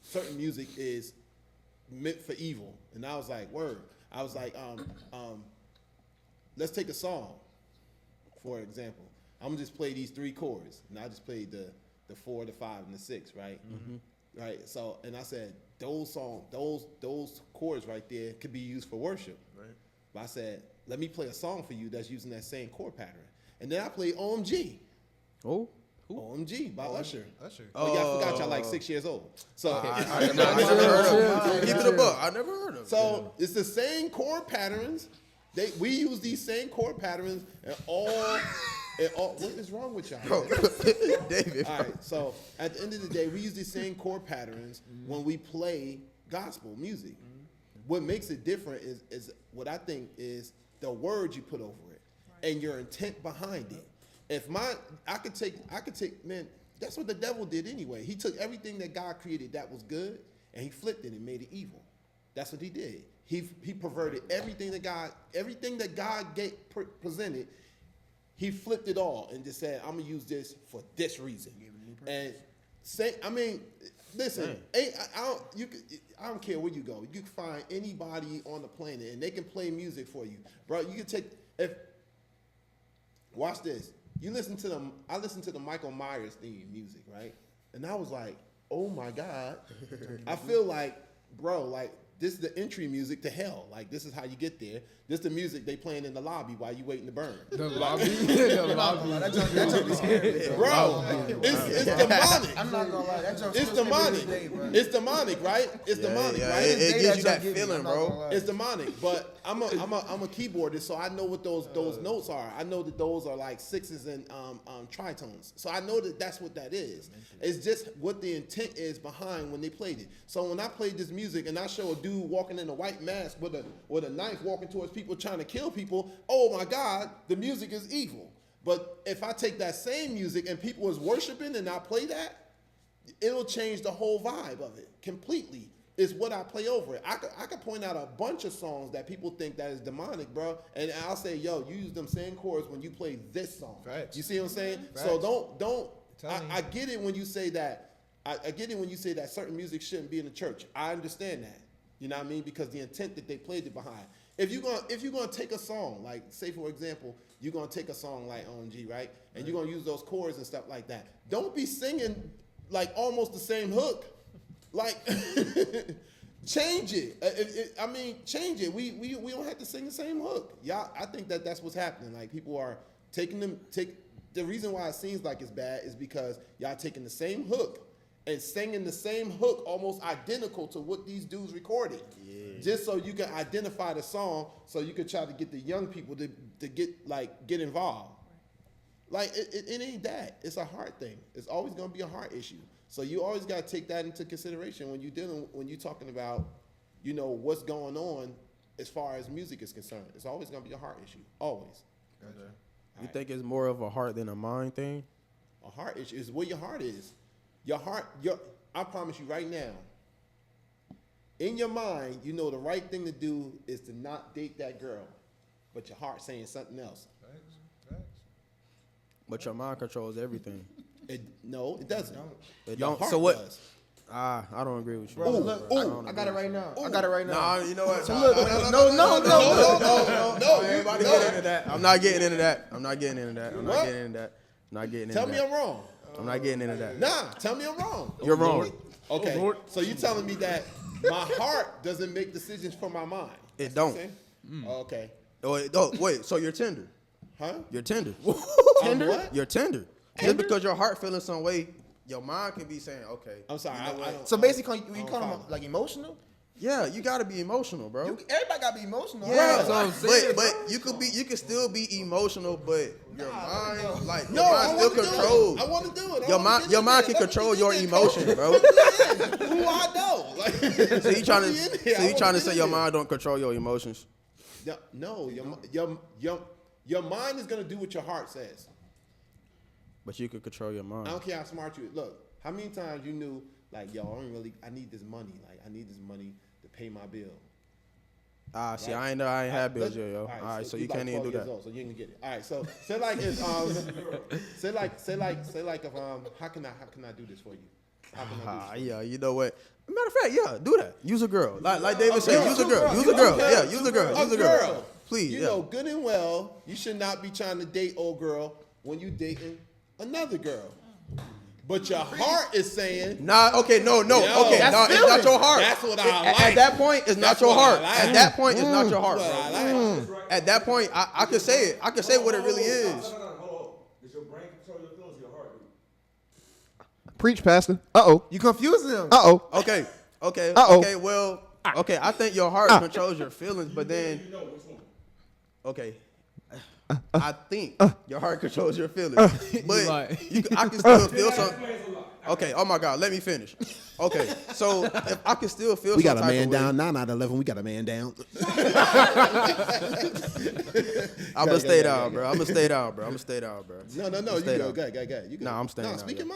certain music is meant for evil, and I was like, word. I was like, let's take a song, for example. I'm gonna just play these 3 chords, and I just played the 4, the 5, and the 6, right? Mm-hmm. Right. So, and I said those chords right there could be used for worship. Right. But I said, let me play a song for you that's using that same chord pattern, and then I played OMG. Oh. OMG by Usher. Oh, yeah, I forgot y'all like 6 years old. So I never heard of him. Keep it a buck. I never heard of him. So it's the same chord patterns. We use these same chord patterns and all. What is wrong with y'all? Bro, David. All right. So at the end of the day, we use these same chord patterns when we play gospel music. What makes it different is what I think is the words you put over it and your intent behind it. If I could take, man, that's what the devil did anyway. He took everything that God created that was good and he flipped it and made it evil. That's what he did. He perverted everything that God presented. He flipped it all and just said, I'm gonna use this for this reason. And listen, I don't care where you go. You can find anybody on the planet and they can play music for you, bro. You can watch this. I listened to the Michael Myers theme music, right? And I was like, oh my God. I feel like, bro, like this is the entry music to hell. Like this is how you get there. This is the music they playing in the lobby while you waiting to burn. The lobby? The lobby. That junk be scary, bro. It's demonic. I'm not gonna lie. That junk It's demonic. It's demonic, right? It's demonic, right? It gives you that feeling, bro. It's demonic, but I'm a keyboardist, so I know what those notes are. I know that those are like sixes and tritones. So I know that that's what that is. It's just what the intent is behind when they played it. So when I played this music and I show a dude walking in a white mask with a knife walking towards people trying to kill people, oh my God, the music is evil. But if I take that same music and people is worshiping and I play that, it'll change the whole vibe of it completely. It's what I play over it. I could point out a bunch of songs that people think that is demonic, bro, and I'll say, yo, you use them same chords when you play this song. Facts. You see what I'm saying? Facts. So don't. I get it when you say that. I get it when you say that certain music shouldn't be in the church. I understand that. You know what I mean? Because the intent that they played it behind. If you're gonna take a song, like say for example, you're gonna take a song like OMG, right? And you're gonna use those chords and stuff like that. Don't be singing like almost the same hook. Like change it. Change it. We don't have to sing the same hook. Y'all, I think that's what's happening. Like people are the reason why it seems like it's bad is because y'all taking the same hook and singing the same hook almost identical to what these dudes recorded. Yeah. Just so you can identify the song, so you can try to get the young people to get involved. Like it ain't that. It's a heart thing. It's always gonna be a heart issue. So you always gotta take that into consideration when you're talking about, you know, what's going on as far as music is concerned. It's always gonna be a heart issue. Always. Gotcha. You think it's more of a heart than a mind thing? A heart issue is where your heart is. I promise you right now, in your mind, you know the right thing to do is to not date that girl, but your heart saying something else. Facts. But your mind controls everything. No, it doesn't. It Your don't. heart So what? does. I don't agree with you. Bro, look, I got it right now. I got it right now. Nah, you know what? So look, no. Everybody get into that. I'm not getting into that. I'm not getting into that. Tell me I'm wrong. I'm not getting into that. Nah, tell me I'm wrong. You're wrong. Okay, so you telling me that my heart doesn't make decisions for my mind? It don't. Okay. Oh, wait. So you're tender. Huh? You're tender. Tender? What? You're tender. Just because your heart feeling some way, your mind can be saying, okay. I'm sorry. You know I don't, So basically, you don't call them follow. like emotional? Yeah, you gotta be emotional, bro. Everybody gotta be emotional. Yeah, That's what I'm saying, but you could still be emotional, but your mind, like No, your I mind want still to do controlled. it. I want to do it. Your mind can control your emotions, bro. Who I know? Like, So you trying put me in here. I to wanna say get your in there. mind don't control your emotions? No, your mind is gonna do what your heart says. But you could control your mind. I don't care how smart you. Look, how many times you knew, like, yo, I need this money. Like, I need this money to pay my bill. See, Right. I ain't had bills yet, yo. All All right, so you you like can't even 12 do years that. old, so you can get it. All right, so say like it's say like if how can I do this for you? How can I do this for you? Yeah, you know what? Matter of fact, yeah, do that. Use a girl. Like David said, use a girl. Use a girl. Yeah, use a girl. Use a girl. Please, You yeah. know good and well you should not be trying to date old girl when you dating another girl. But your heart is saying, Nah, okay, no, okay, no, it's not your heart. That's what I like. At that point, it's not That's your what I heart. like. At that point, it's not your heart, That's what bro. I like. At that point, I could say it. I could say what it really is. Hold on. Does your brain control your feelings or your heart do? Preach, Pastor. Uh-oh. You confusing them. Uh-oh. Okay, Uh-oh. okay, well, okay, I think your heart controls your feelings, but then, You know which one. okay, I think your heart controls your feelings, but like- I can still feel something. Explains a lot. Okay, oh my God, let me finish. Okay, so if I can still feel We some got a type man of way, down. 9 out of 11. We got a man down. I'm gonna stay down, bro. I'm gonna stay down, bro. No. You Stay go. down. Go. You go. Nah, I'm staying No, down, speak yeah. your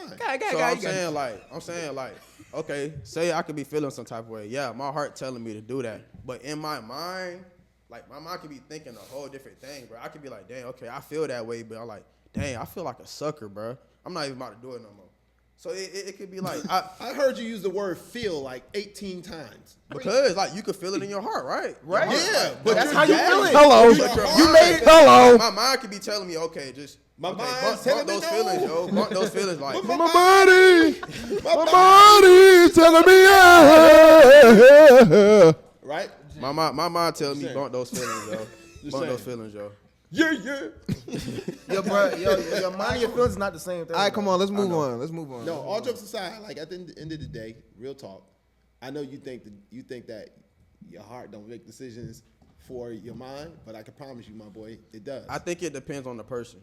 mind. So I'm saying like, okay, say I could be feeling some type of way. Yeah, my heart telling me to do that. But in my mind, like my mind could be thinking a whole different thing, bro. I could be like, dang, okay, I feel that way, but I'm like, dang, I feel like a sucker, bro. I'm not even about to do it no more. So it could be like, I heard you use the word feel like 18 times. because like you could feel it in your heart, right? Right. Yeah, but That's you're how you dead. feel it. Hello. You made- Hello. My mind could be telling me, okay, just My okay, mind's bump telling me those no. feelings, yo. Bump those feelings, like My My body telling me yeah. Right? my mind telling me saying. bump those feelings, yo. Bump saying. those feelings, yo. Yeah. Your mind and your feelings is not the same thing. All right, come bro. on. Let's move on. No, all jokes aside, like at the end of the day, real talk. I know you think that your heart don't make decisions for your mind, but I can promise you, my boy, it does. I think it depends on the person.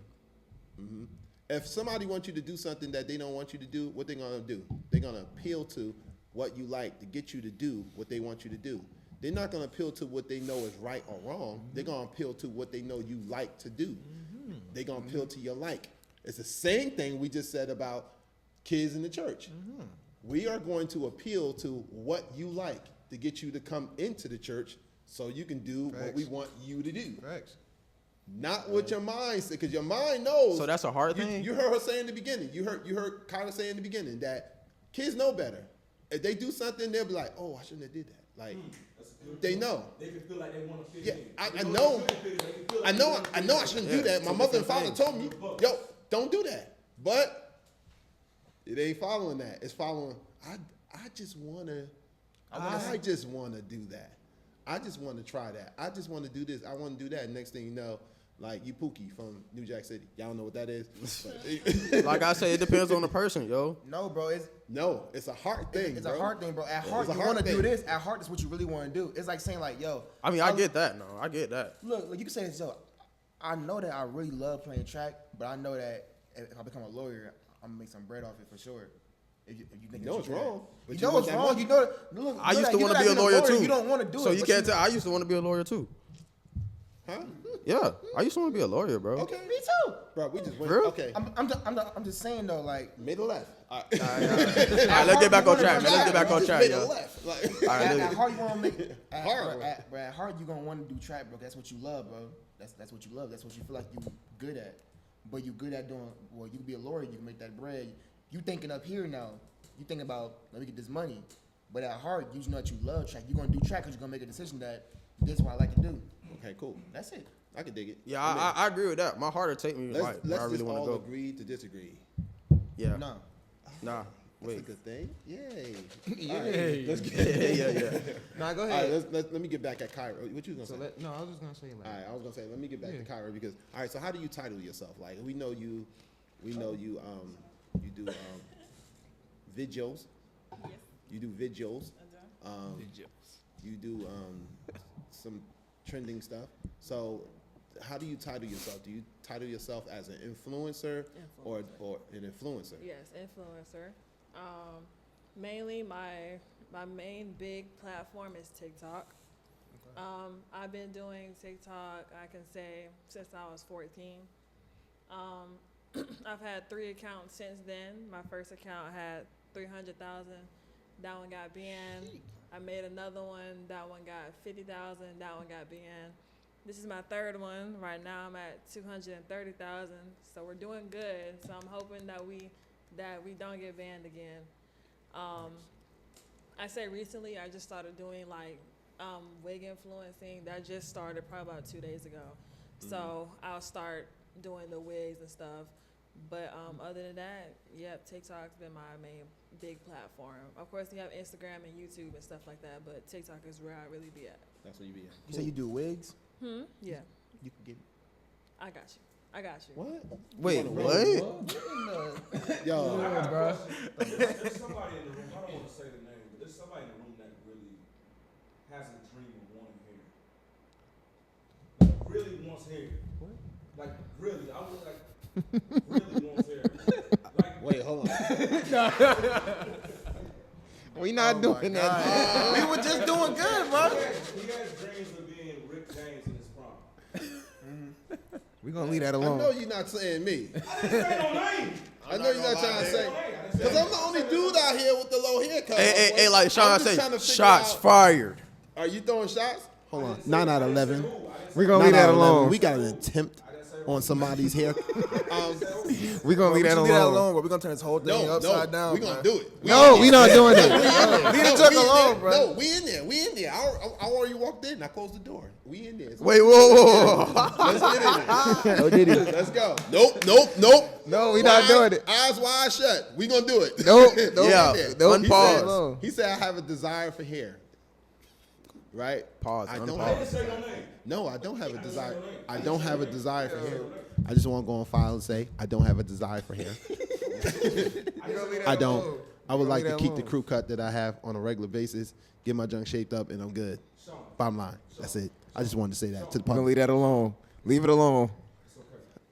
If somebody wants you to do something that they don't want you to do, what they're gonna do? They're gonna appeal to what you like to get you to do what they want you to do. They're not gonna appeal to what they know is right or wrong. They're gonna appeal to what they know you like to do. They're gonna appeal to your like. It's the same thing we just said about kids in the church. We are going to appeal to what you like to get you to come into the church so you can do what Facts. we want you to do. Facts. Not what your mind said, because your mind knows. So that's a hard thing? You heard her say in the beginning. You heard Kirah say in the beginning that kids know better. If they do something, they'll be like, "Oh, I shouldn't have did that." Like they know. They can feel like they want to fit Yeah, in. I They know. know they shouldn't fit in. They can feel like I they know. wanna I fit know. in. I shouldn't Yeah, do that. My two mother and different father things. told me, "Yo, don't do that." But it ain't following that. It's following. I just wanna. I just wanna do that. I just want to try that. I just want to do this. I want to do that. And next thing you know, like you Pookie from New Jack City. Y'all know what that is. But- Like I say, it depends on the person, yo. No, bro. no, it's a heart thing. It's bro. a hard thing, bro. At heart, It's a you hard want to do thing. this. At heart, that's what you really want to do. It's like saying, like, yo. I mean, I get that, no. I get that. Look, you can say this, yo. I know that I really love playing track, but I know that if I become a lawyer, I'm gonna make some bread off it for sure. If you think You know that it's can. wrong. But You know want it's that wrong. money. You know. Look, I used that- to you want know to be a that lawyer being too. You don't want to do it. So you but can't tell. I used to want to be a lawyer too. Huh? Yeah, I used to want to be a lawyer, bro. Okay. Me too. Bro, we just went. Real? Okay. I'm just saying though, like. Middle left. All right. All right, let's get back on track, man. Let's get back on track, Middle yo. left. Like, All right, At let's- heart, you want to make Hard. at heart, you gonna want to do track, bro. That's what you love, bro. That's what you love. That's what you feel like you good at. But you good at doing. Well, you can be a lawyer. You can make that bread. You thinking up here now. You thinking about let me get this money. But at heart, you know that you love track. You're gonna do track because you're gonna make a decision that this is what I like to do. okay, cool. That's it. I can dig it. Yeah, I mean, I agree with that. My heart will take me let's like where I really just want all to go. agree to disagree. Yeah. No. Nah. That's a Wait. good thing. Yay. Yay. Let's get Yeah. Nah, go All ahead. right, let me get back at Kirah. What you was So gonna say? no, I was just gonna say like. All right, I was gonna say let me get back to Kirah because all right. So how do you title yourself? Like we know you do videos. Yes, You do videos. I do. You do some trending stuff. So how do you title yourself? Do you title yourself as an influencer. Or an influencer? Yes, influencer. Mainly my main big platform is TikTok. I've been doing TikTok, I can say, since I was 14. I've had 3 accounts since then. My first account had 300,000. That one got banned. I made another one. That one got 50,000. That one got banned. This is my 3rd one. Right now I'm at 230,000. So we're doing good. So I'm hoping that we don't get banned again. I say recently I just started doing like wig influencing. That just started probably about 2 days ago. So I'll start doing the wigs and stuff. But other than that, yep, TikTok's been my main big platform. Of course, you have Instagram and YouTube and stuff like that, but TikTok is where I really be at. That's where you be at. You say you do wigs? Yeah. You can get. I got you. What? Wait, what? Yo, I got a question. There's somebody in the room, I don't want to say the name, but there's somebody in the room that really has a dream of wanting hair. Like, really wants hair. What? Like, really. I was like, really wants hair. Like, wait, hold on. We not doing that. We were just doing good, bro. He has dreams of being Rick James in his prime. We gonna leave that I alone. know you're not saying me. I didn't say no name. I know you're not trying to say. Because I'm the only dude out here with the low haircut. Hey, like Sean I'm just trying to say, figure shots out- fired. Are you throwing shots? Hold on. 9 out of 11. We gonna leave that alone. We got an attempt on somebody's hair. We gonna leave that alone. We're gonna turn this whole thing upside down. We're going to do it. No, we not doing that. Leave the truck alone, bro. No, we in there. I already walked in. I closed the door. We in there. Wait, whoa. Let's get in there. No, did he? Let's go. Nope. No, we not doing it. Eyes wide shut. We gonna do it. Nope. Yeah, unpause. He said I have a desire for hair. Right? Pause. I Unpause. don't I didn't say no name. No, I don't have a desire. I don't have a desire for hair. I just want to go on file and say I don't have a desire for hair. I don't. I would like to keep the crew cut that I have on a regular basis, get my junk shaped up, and I'm good. Bottom line. That's it. I just wanted to say that to the We gonna public. leave that alone. Leave it alone.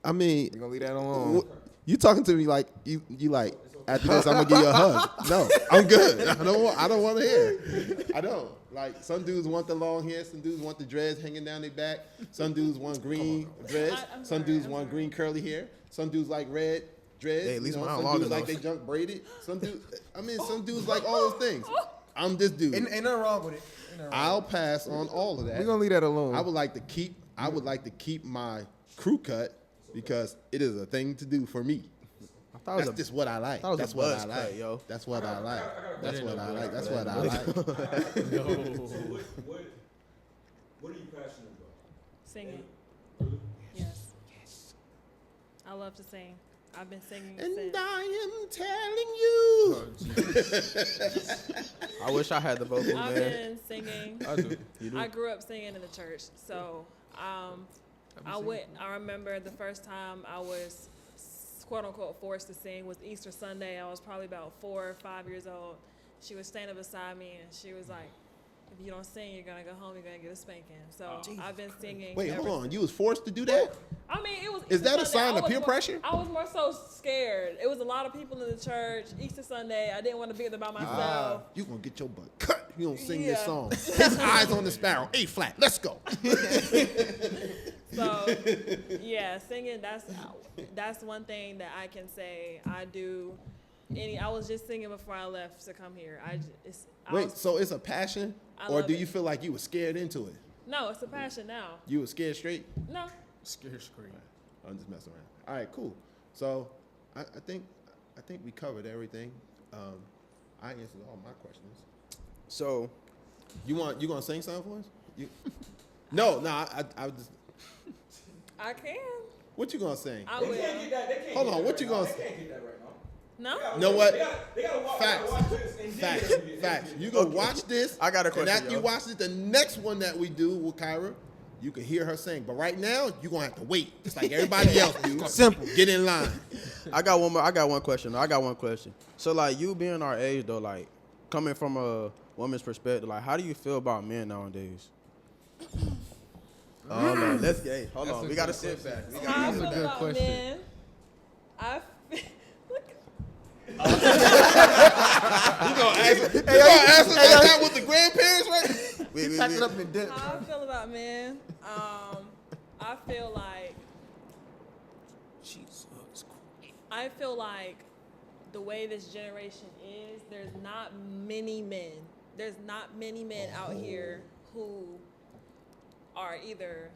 I mean, We gonna leave that alone. you talking to me like you like after this I'm gonna give you a hug. No, I'm good. I don't want to hear. I don't. Like some dudes want the long hair, some dudes want the dreads hanging down their back, some dudes want green dreads, I'm some sorry, dudes I'm want sorry. green curly hair, some dudes like red dreads. Hey, at least you know, mine some long dudes like enough. they junk braided. Some dudes like all those things. I'm this dude. Ain't nothing wrong with it. I'll pass on all of that. We gonna leave that alone. I would like to keep my crew cut because it is a thing to do for me. I thought it was That's just what I like. that was a That's what I buzz like. cut, yo. That's what I like. That's what I like. That's what I like. So what are you passionate about? Singing. Really? Yes. I love to sing. I've been singing And since. I am telling you. I wish I had the vocals, I've man. been singing. I do. You do? I grew up singing in the church, so I remember the first time I was quote unquote forced to sing was Easter Sunday. I was probably about 4 or 5 years old. She was standing beside me and she was like, "If you don't sing, you're gonna go home. You're gonna get a spanking." So I've been singing. Wait, ever hold on. You was forced to do that? I mean, it was. Is Easter that a Sunday. sign I of was peer more- pressure? I was more so scared. It was a lot of people in the church. Easter Sunday. I didn't want to be there by myself. You gonna get your butt cut. You don't sing this Yeah. song. His eyes on the sparrow. A flat. Let's go. So, yeah, singing, that's one thing that I can say I do. I was just singing before I left to come here. Wait, so it's a passion, I or love do it. you feel like you were scared into it? No, it's a passion now. You were scared straight? No. Scare scream. I'm just messing around. All right, cool. So I think we covered everything. I answered all my questions. So, You gonna sing something for us? No. I just. I can. What you gonna sing? I They will. can't get that. They can't Hold get on, that what right you now. gonna They say? can't get that right now. No? You know what? They gotta watch this and Facts. then get it. Facts. You go watch this. I got a And question, after you yo. watch it, the next one that we do with Kirah, you can hear her sing. But right now, you're gonna have to wait. Just like everybody else do. Simple. Get in line. I got one question. So, like, you being our age, though, like, coming from woman's perspective, like, how do you feel about men nowadays? Oh no, let's get. Hold on, we gotta sit back. How I feel about men. You gonna ask us like that with the grandparents, right? We packed it up in dip. How I feel about men. I feel like. Jesus Christ. I feel like the way this generation is, there's not many men. There's not many men out here who are either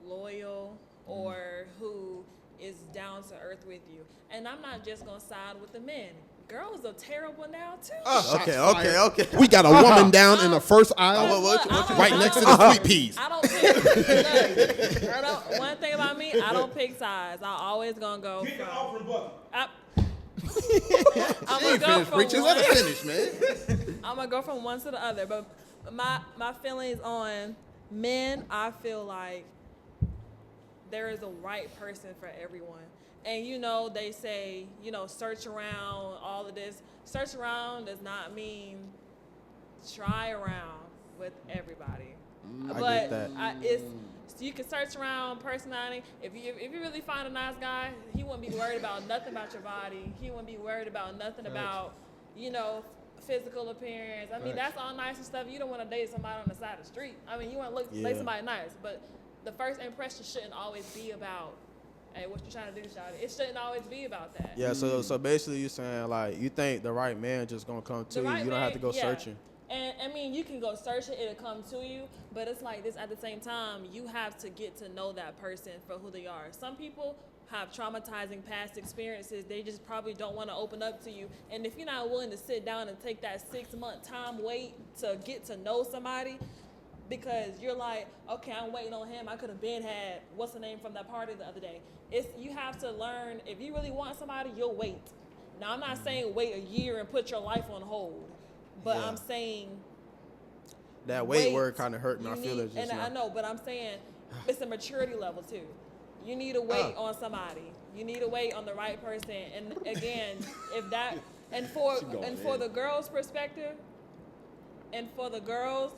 loyal or who is down to earth with you. And I'm not just gonna side with the men. Girls are terrible now too. Okay. We got a woman down in the first aisle, Look, right next to the sweet peas. I don't pick. Look, one thing about me, I don't pick sides. I always gonna go. Pick an offering bucket. I'm gonna go from Preachers, one. let her finish, man. I'm gonna go from one to the other. But my feelings on men, I feel like there is a right person for everyone. And you know, they say, you know, search around, all of this. Search around does not mean try around with everybody. I But get that. it's you can search around personality. If you really find a nice guy, he wouldn't be worried about nothing about your body. He wouldn't be worried about nothing about, you know, physical appearance. I mean, that's all nice and stuff. You don't want to date somebody on the side of the street. I mean, you want to date somebody nice. But the first impression shouldn't always be about, hey, what you trying to do, shawty? It shouldn't always be about that. Yeah, so basically you're saying, like, you think the right man just gonna come to you. You don't have to go searching. And I mean, you can go search it, it'll come to you, but it's like this at the same time, you have to get to know that person for who they are. Some people have traumatizing past experiences. They just probably don't want to open up to you. And if you're not willing to sit down and take that 6-month time wait to get to know somebody, because you're like, okay, I'm waiting on him. I could have been had, what's the name from that party the other day? You have to learn, if you really want somebody, you'll wait. Now, I'm not saying wait a year and put your life on hold. But I'm saying that wait word kind of hurt my feelings. And I know, but I'm saying it's a maturity level too. You need to wait on somebody. You need to wait on the right person. And again, if that and for the girls' perspective, and for the girls,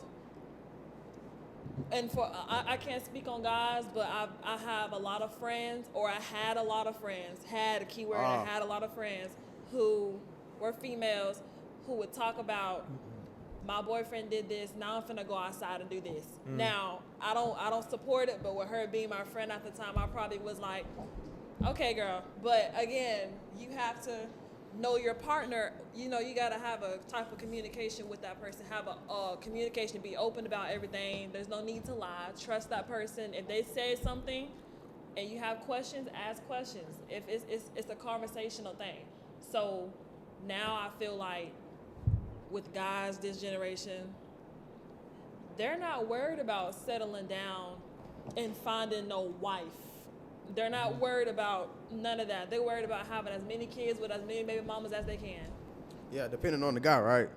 and for I can't speak on guys, but I have a lot of friends, or I had a lot of friends. Had a keyword. I had a lot of friends who were females, who would talk about, my boyfriend did this, now I'm finna go outside and do this. Now, I don't support it, but with her being my friend at the time, I probably was like, okay, girl. But again, you have to know your partner. You know, you gotta have a type of communication with that person, have a communication, be open about everything. There's no need to lie. Trust that person. If they say something and you have questions, ask questions. If it's a conversational thing. So now I feel like, with guys this generation, they're not worried about settling down and finding no wife. They're not worried about none of that. They're worried about having as many kids with as many baby mamas as they can. Yeah, depending on the guy, right?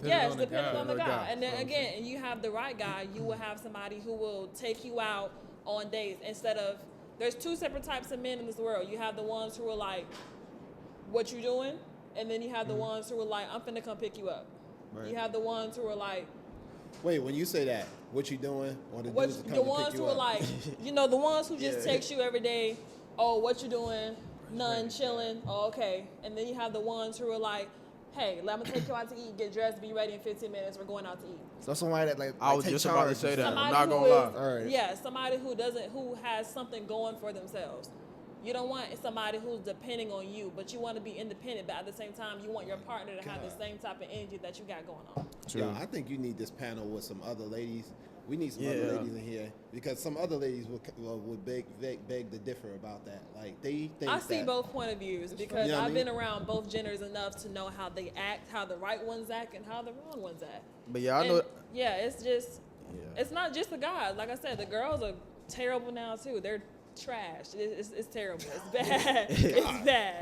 Yes, depending on the guy. And then again, you have the right guy, you will have somebody who will take you out on dates instead of, there's two separate types of men in this world. You have the ones who are like, what you doing? And then you have the ones who are like, I'm finna come pick you up. Right. You have the ones who are like, wait, when you say that, what you doing? Or the dudes that come the to ones pick you who are up? like, you know, the ones who just text you every day, oh, what you doing? None, chilling. Oh, okay. And then you have the ones who are like, hey, I'm gonna take you out to eat, get dressed, be ready in 15 minutes, we're going out to eat. So somebody that like I was take just charge. about to say that. Somebody I'm not gonna who lie. is- All right. Yeah, somebody who has something going for themselves. You don't want somebody who's depending on you, but you want to be independent, but at the same time, you want your partner to have the same type of energy that you got going on. Yo, I think you need this panel with some other ladies. We need some other ladies in here because some other ladies would beg to differ about that. Like they think I see that, both point of views because You know what I I've mean? been around both genders enough to know how they act, how the right ones act, and how the wrong ones act. But yeah, I And know. yeah, it's just, it's not just the guys. Like I said, the girls are terrible now too. They're trash. It's terrible. It's bad. It's bad.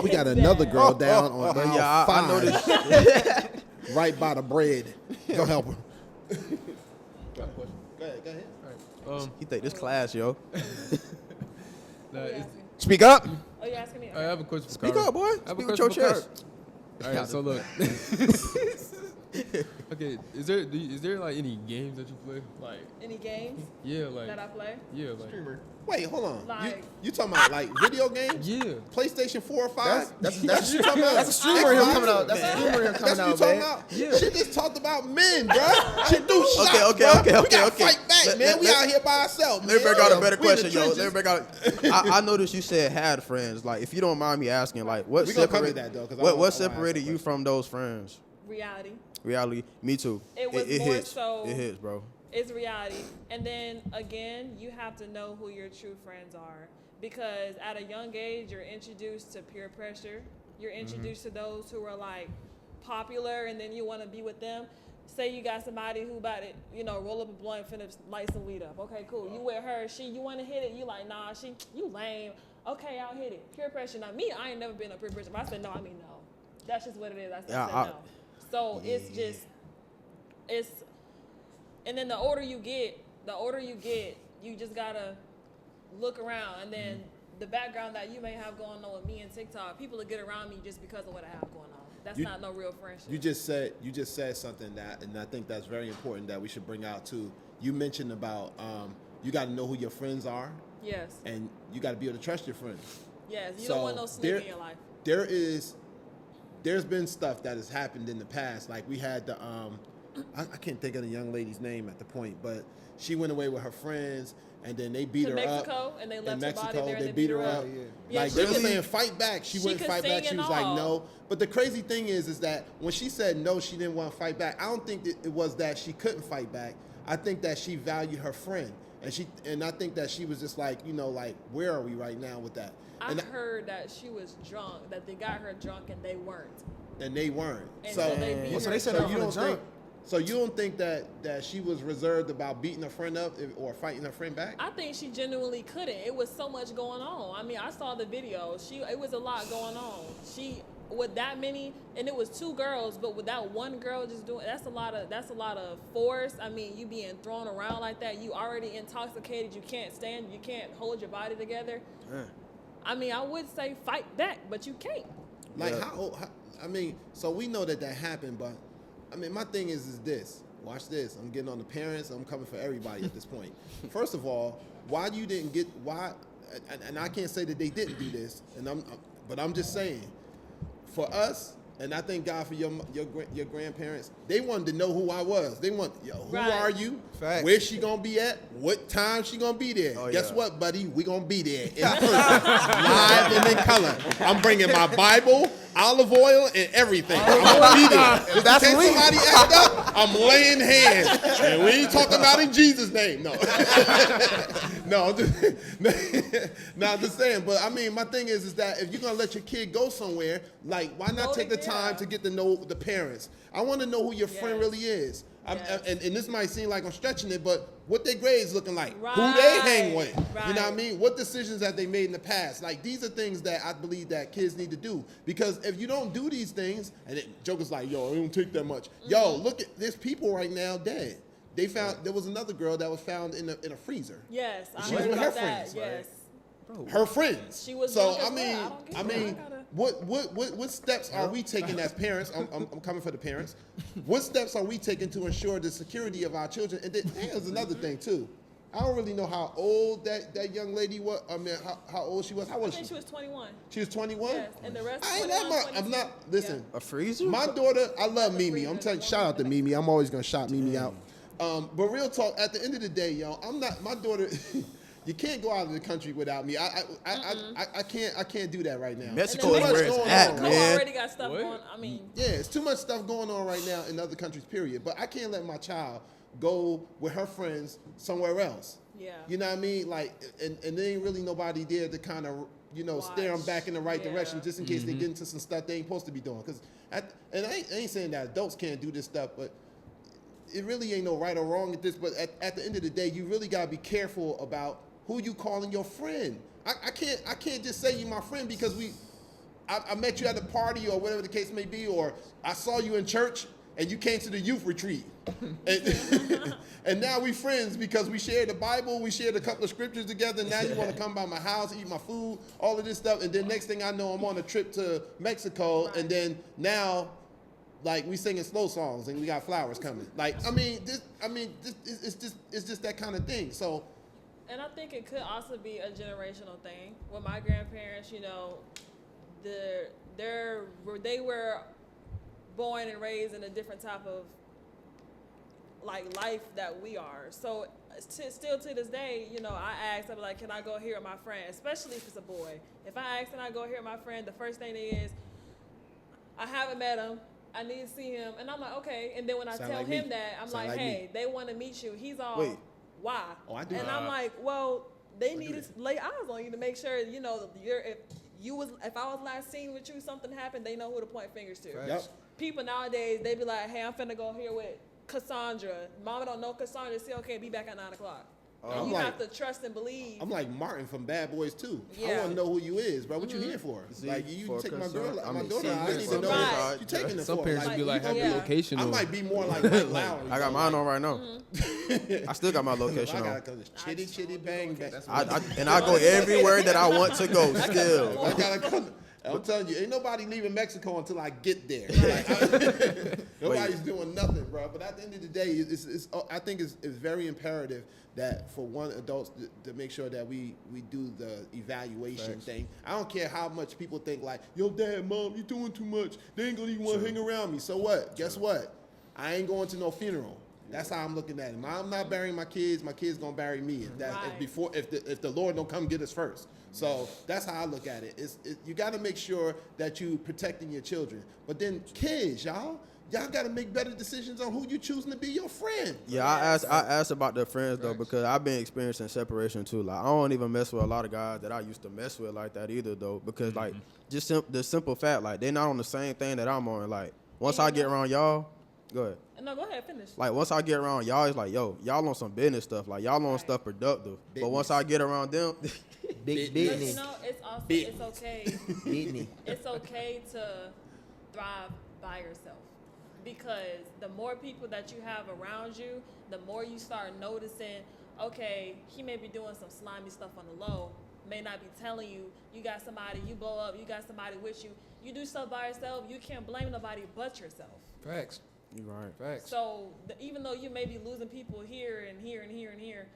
we got It's another bad. girl down on aisle Yeah, I 5, know this. right by the bread. Go help her. Go ahead. He take this class, yo. Oh, you asking me? Speak up. Oh, you asking me? I have a question for Speak Kirah. up, boy. I have a Speak with your question for chest. Kirah. All right, so look. Okay, is there like any games that you play? Like, Any games yeah, like, that I play? yeah, like, Wait, hold on. Like- You talking about like video games? yeah. PlayStation 4 or 5? That's That's you talking about? That's a streamer here coming out. That's a streamer here coming That's what out, you talking man. about? Yeah. She just talked about men, bro. She do shots, Okay, bruh. We gotta okay. fight back, man. We out here by ourselves, man. Let me bring out a better We in the question, yo. trenches. Let me bring out. I noticed you said had friends. Like, if you don't mind me asking, like, what We gonna come to separated that, though, 'cause I what wanna ask separated that you from those friends? Reality. Reality, me too. It was more hits. so- It hits, bro. It's reality. And then again, you have to know who your true friends are. Because at a young age, you're introduced to peer pressure. You're introduced to those who are like popular, and then you want to be with them. Say you got somebody who about it, roll up a blunt, finna light some weed up. Okay, cool. You with her, you want to hit it. You like, nah, you lame. Okay, I'll hit it. Peer pressure. Now me, I ain't never been a peer pressure. But I said no, I mean no. That's just what it is. I said no. So it's, and then the older you get, you just gotta look around, and then the background that you may have going on with me and TikTok, people will get around me just because of what I have going on. That's not no real friendship. You just said something that, and I think that's very important that we should bring out too. You mentioned about you got to know who your friends are. Yes. And you got to be able to trust your friends. Yes. You don't want no snake in your life. There's been stuff that has happened in the past. Like we had the I can't think of the young lady's name at the point, but she went away with her friends, and then they beat her Mexico, up. And they left in her body there, and they beat her up. Yeah, Like she they were could- saying, fight back. She wouldn't could fight back. sing She was and like, all. no. But the crazy thing is that when she said no, she didn't want to fight back. I don't think that it was that she couldn't fight back. I think that she valued her friend, and I think that she was just like, like where are we right now with that? I And heard that she was drunk, that they got her drunk, and they weren't. and they weren't. And So, so they beat Well, so her. they said so her you from the don't jump. think. So you don't think that she was reserved about beating a friend up or fighting her friend back? I think she genuinely couldn't. It was so much going on. I mean, I saw the video. It was a lot going on. With that many, and it was two girls, but with that one girl just doing, that's a lot of force. I mean, you being thrown around like that, you already intoxicated, you can't hold your body together. I mean, I would say fight back, but you can't. Like so we know that happened, but I mean, my thing is this. Watch this. I'm getting on the parents. I'm coming for everybody at this point. First of all, why you didn't get and I can't say that they didn't do this, but I'm just saying, for us, and I thank God for your grandparents. They wanted to know who I was. They want, who Right. are you? Facts. Where's she gonna be at? What time she gonna be there? Oh, Guess yeah. what, buddy? We gonna be there in person, live and in color. I'm bringing my Bible, olive oil, and everything. I'm gonna be there. Just in case somebody act up, I'm laying hands, and we ain't talking about in Jesus' name. No, no, I'm just saying. But I mean, my thing is that if you're gonna let your kid go somewhere, like, why not take the time to get to know the parents? I want to know who your friend really is. Yes. And this might seem like I'm stretching it, but what their grades looking like, Right. who they hang with, you Right. know what I mean? What decisions have they made in the past? Like, these are things that I believe that kids need to do, because if you don't do these things, and Joker's like, yo, it don't take that much. Yo, look at, there's people right now dead. They found, there was another girl that was found in a freezer. Yes, I She was heard with her about that. friends, Yes. Her friends. She was so drunk as I mean, well. I I don't get it. mean, I what steps are we taking as parents? I'm coming for the parents. What steps are we taking to ensure the security of our children? And then there's another thing too. I don't really know how old that young lady was. I mean, how old she was. How I was think she? she was 21. She was 21. Yes, and the rest. I ain't 21, let I'm 22. not. Listen, A freezer? my daughter, I love Mimi. freezer, I'm telling, the shout one out to with Mimi. I'm always gonna shout Mimi out. But real talk, at the end of the day, yo, I'm not. My daughter, you can't go out of the country without me. I can't do that right now. Mexico Too is much where it's going at, on. Mexico man. already got stuff What? going. I mean, Yeah, it's too much stuff going on right now in other countries. Period. But I can't let my child go with her friends somewhere else. yeah. You know what I mean? Like, and there ain't really nobody there to kind of, steer them back in the right Yeah. direction, just in case they get into some stuff they ain't supposed to be doing. And I ain't saying that adults can't do this stuff, but it really ain't no right or wrong at this. But at the end of the day, you really gotta be careful about who you calling your friend. I can't just say you my friend because I met you at a party or whatever the case may be, or I saw you in church and you came to the youth retreat. And now we friends because we shared the Bible, we shared a couple of scriptures together, and now you want to come by my house, eat my food, all of this stuff, and then next thing I know, I'm on a trip to Mexico, and then now like we singing slow songs and we got flowers coming. Like, it's just that kind of thing. So, and I think it could also be a generational thing. With my grandparents, you know, they were born and raised in a different type of like life that we are. So still to this day, you know, I ask, I'm like, can I go here with my friend? Especially if it's a boy. If I ask and I go here with my friend, the first thing is, I haven't met him. I need to see him. And I'm like, okay. And then when I tell like him me. that, I'm Sound like, like hey, me. they want to meet you. He's all, Wait. why? Oh, I do. And I'm like, well, they need to lay eyes on you to make sure, you know, if I was last seen with you, something happened, they know who to point fingers to. Yep. People nowadays, they be like, hey, I'm finna go here with Cassandra. Mama don't know Cassandra. Say, okay, be back at 9 o'clock. I'm you like- have to trust and believe. I'm like Martin from Bad Boys 2. I Yeah. want to know who you is, bro. What you here for? See, Like, you for take my concern- girl, I my mean, daughter. see, I need to some know parents- what you taking it Some for. parents Like, be like, have yeah. your location I on. might be more like Mike Lowry. I got mine on right now. I still got my I location gotta on. come to chitty chitty bang bang. I go everywhere that I want to go still. I gotta come. I'm telling you, ain't nobody leaving Mexico until I get there. Like, nobody's doing nothing, bro. But at the end of the day, I think it's very imperative that for one, adults to make sure that we do the evaluation thing. I don't care how much people think like, yo, dad, mom, you doing too much. They ain't gonna even want to hang around me. So what? Guess what? I ain't going to no funeral. That's how I'm looking at it. I'm not burying my kids gonna bury me. If the Lord don't come get us first. So that's how I look at it. You got to make sure that you protecting your children. But then kids, y'all got to make better decisions on who you choosing to be your friend. Yeah, I asked about the friends though because I've been experiencing separation too. Like I don't even mess with a lot of guys that I used to mess with like that either though because like just the simple fact like they're not on the same thing that I'm on. Like once I get around y'all, go ahead. No, go ahead, finish. Like once I get around y'all, it's like yo, y'all on some business stuff. Like y'all on stuff productive. But once I get around them, Big But you business. know, it's also Big. it's okay. Business. It's okay to thrive by yourself because the more people that you have around you, the more you start noticing. Okay, he may be doing some slimy stuff on the low. May not be telling you. You got somebody. You blow up. You got somebody with you. You do stuff by yourself. You can't blame nobody but yourself. Facts. you right. Facts. So even though you may be losing people here and here and here and here,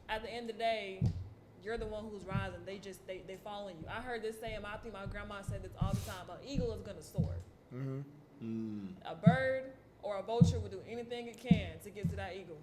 at the end of the day, you're the one who's rising. They following you. I heard this saying. I think my grandma said this all the time. An eagle is gonna soar. A bird or a vulture will do anything it can to get to that eagle.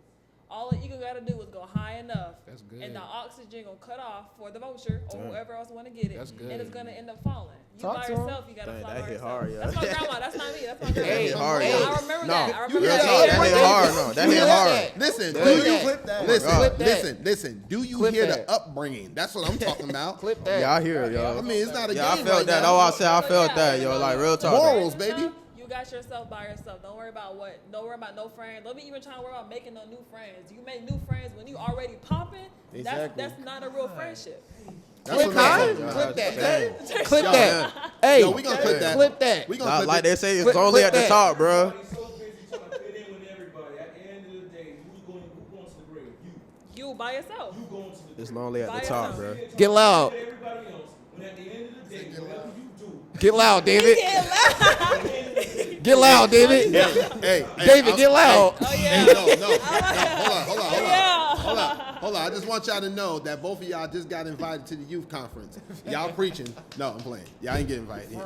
All the eagle got to do is go high enough, That's good. and the oxygen gonna cut off for the vulture or whoever else want to get it, That's good. and it's gonna end up falling. You Talk by to 'em. yourself, you gotta Dang, fly that by hit yourself. hard, yo. That's my grandma. That's not me. That's my grandma. That hit hard, I yo. remember No. that. I remember Real that. talk, that hit hard. No, that hit hard. Listen, Clip do you that. clip that? Clip Listen. Do you Clip hear that. the upbringing? That's what I'm talking about. Clip that. Yeah, I hear it, I yo. mean, it's not a Yeah, I game felt right that. now. Oh, I said I felt Yeah, that, you yo. know, Like real talk. Morals, baby. You got yourself by yourself. Don't worry about what. Don't worry about no friends. Don't be even trying to worry about making no new friends. You make new friends when you already popping. Exactly. That's not a real friendship. That's what I'm saying. Clip that. Dang. Clip Yo, that. Hey, Yo, we gonna clip that. Clip that. We gonna Nah, clip like it. they say, it's Clip- only clip at the that. top, bro. Everybody's so busy trying to fit in with everybody. At the end of the day, who going to the grave? You by yourself. You going to the grave. It's lonely at By the top, yourself. bro. Get loud. With everybody else. When at the end of the day, whatever you do, Get loud, David. Yeah, loud. Get loud, David. Hey, David, get loud. Oh Hey, yeah. no. Hold on. I just want y'all to know that both of y'all just got invited to the youth conference. Y'all preaching. No, I'm playing. Y'all ain't get invited.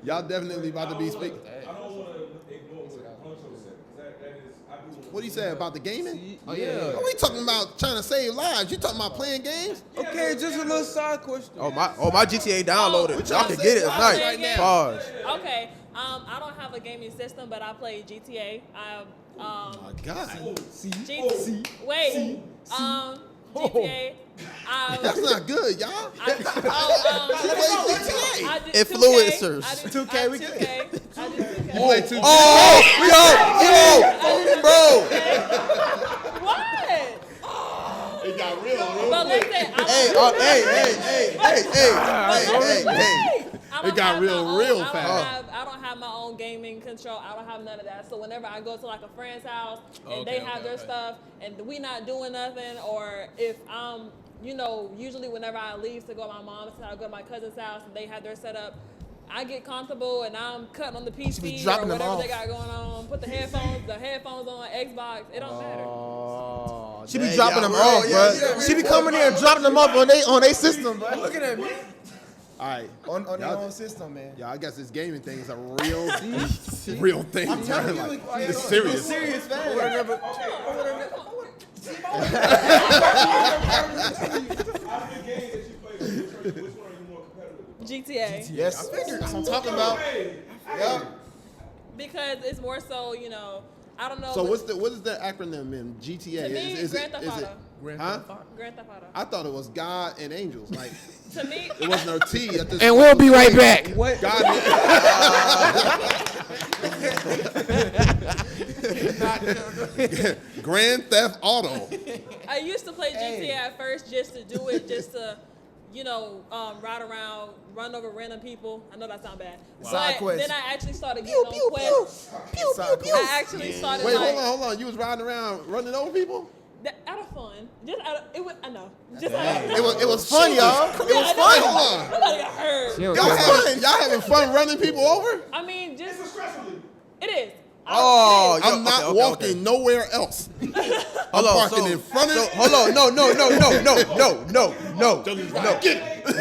Y'all definitely about to be speaking. I don't want to ignore what Huncho said. Because that is, I do want to. What do you say about the gaming? Oh yeah. What we talking about trying to save lives? You talking about playing games? Okay, just a little side question. Oh my GTA downloaded. Y'all can get it Right tonight. now. Pause. Okay. I don't have a gaming system, but I play GTA. Oh my God. Wait. GTA. That's not good, y'all. I play GTA. I did Influencers. 2K, we good. I did 2K. Play 2K. Bro. What? It got real. But listen, Hey. It got real fast. I don't have my own gaming control. I don't have none of that. So whenever I go to like a friend's house and they have their stuff and we not doing nothing, or if I'm you know, usually whenever I leave to go to my mom's house, I go to my cousin's house, and they have their setup. I get comfortable and I'm cutting on the PC or whatever they got going on. Put the headphones on Xbox. It don't matter. She be dropping them off, bro. She be coming in and dropping them off on they system, bro. Looking at me. All right. On their own system, man. Yeah, I guess this gaming thing is a real thing. I'm telling you, It's serious. I'm serious, man. Out of the games that you play, which one are you more competitive with? GTA. Yes, I figured. That's what I'm talking about. Yep. Because it's more so, you know, I don't know. So what is the acronym in GTA? To me, Grand Theft Auto. Huh? Grand Theft Auto. I thought it was God and angels. Like To me, it wasn't no T at this. And we'll be right back. What? God. Grand Theft Auto. I used to play GTA at first just to do it, just to, you know, ride around, run over random people. I know that sounds bad. Side But quest. then I actually started getting on quests. I actually started Wait, like hold on. You was riding around running over people? out of fun. Just out of, it was, I know. Just out of, It was fun, y'all. It was fun. Hold on. nobody got hurt. Y'all having fun running people over? I mean, just It's a stress relief. it is. Oh, It is. I'm not walking nowhere else. I'm parking in front of. Hold on, no. Get it. They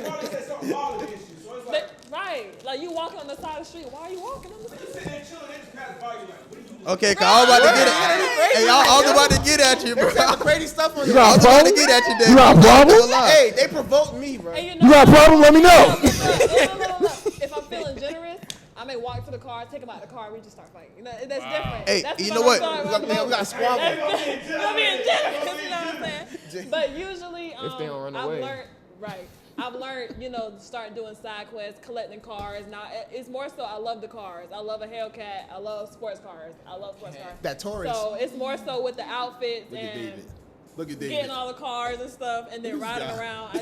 probably said something violent against you, so it's like, Right. Like you walking on the side of the street. Why are you walking on the you sitting there chilling, they just pass by you like, what are you doing? Okay, cause I was about to get at Hey, I was about to get at you, bro. Crazy stuff on You there. got a about to problem? get at you, You got a problem? Hey, they provoked me, bro. And You got a problem? Let me know. Look. If I'm feeling generous, I may walk to the car, take him out of the car, and we just start fighting. You know, that's different. Hey, that's you if know I'm what? sorry, We I'm got not- to squabble. I'm being generous, you know what I'm saying? But usually, If they don't run I've away. learned, you know, start doing side quests, collecting cars. Now, it's more so I love the cars. I love a Hellcat. I love sports cars. That Taurus. So it's more so with the outfits Look at and David. Look at David. getting all the cars and stuff, and then riding guy. around,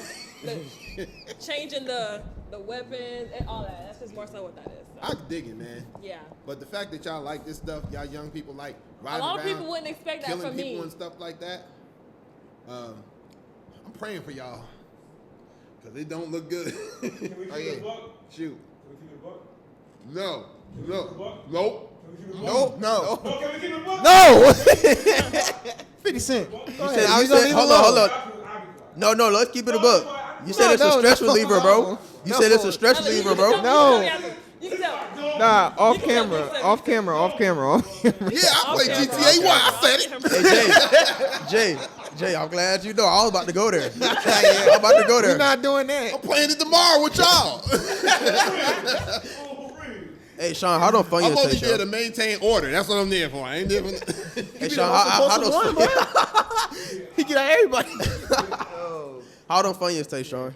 changing the weapons and all that. That's just more so what that is. So, I dig it, man. yeah. But the fact that y'all like this stuff, y'all young people like riding A lot around, of people wouldn't expect that killing from people me. and stuff like that. I'm praying for y'all because it don't look good. Can we keep it a buck? Shoot. Can we keep it a buck? No. Can we keep it a buck? Nope. Can we keep it a buck? No. No, can we keep it a buck? No. 50 Cent. Go You ahead. said, I was gonna leave it hold alone. on. I'll be quiet. No, let's keep it a buck. You said it's a No, stress no, reliever, bro. You said it's a stress reliever, bro. No. You can tell. Nah, off You can camera, tell. off camera, off camera, off camera. Yeah, I play GTA. Why? I said it. Hey, Jay, I'm glad you know. I was about to go there. I'm about to go We're there. not doing that. I'm playing it tomorrow with y'all. Hey, Sean, how don't fun I'm you only say, there to Sean? maintain order. That's what I'm there for. I ain't there for. Hey, Sean, how don't He get at everybody. how don't fun you taste, Sean?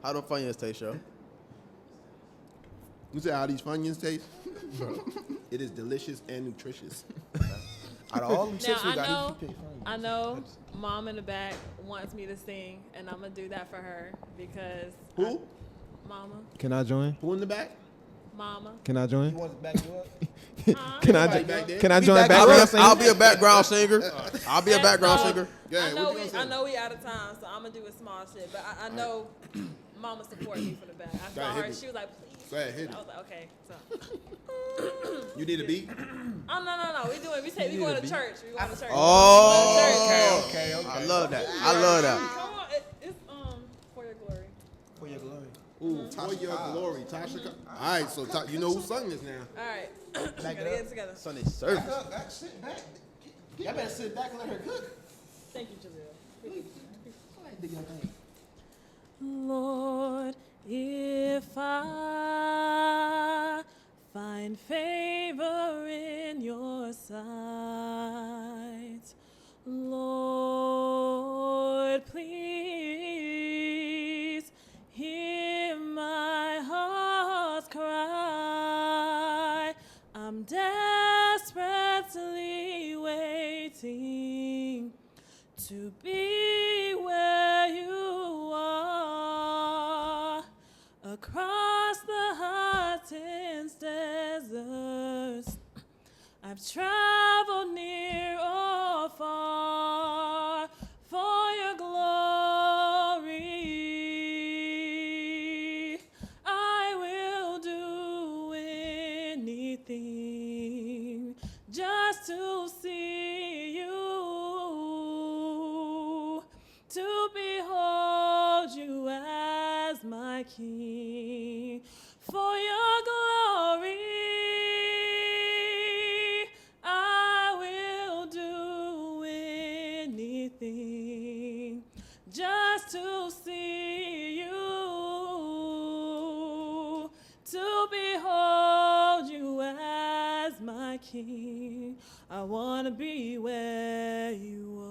How don't fun you taste, Sean? You say how these Funyuns taste? It is delicious and nutritious. Out of all them Now chips we I got, know, he picked Funyuns. I know, Mom in the back wants me to sing, and I'm gonna do that for her because Who? Mama, Can I join? Who in the back? Mama. Can I He join? wants to back you up. Can I? Somebody back there? Can I Be join back- background singer? I'll be a background singer. I'll be a And background so, singer. Yeah, I what know you gonna say? I know we out of time, so I'm gonna do a small shit. But I know Mama supported me from the back. I Go ahead, saw her. hit She was like, "Please." Go ahead, hit I it. was like, "Okay." So, You need a beat? oh no. We going to church. We going to church. Oh, Okay. I love that. I love that. Come on, it's for your glory. For your glory. Ooh, for your glory, Tasha. All right, so you know who sung this now? All right, Back gotta it get up. it together. Sunday service. Sit back. Y'all better sit back and let her cook. Thank you, Jaleel. Go ahead, do your thing. Lord, if I find favor in your sight, Lord, please hear my heart's cry. I'm desperately waiting to be where you are, across the hottest deserts. I've traveled near or King. For your glory, I will do anything just to see you, to behold you as my King. I want to be where you are.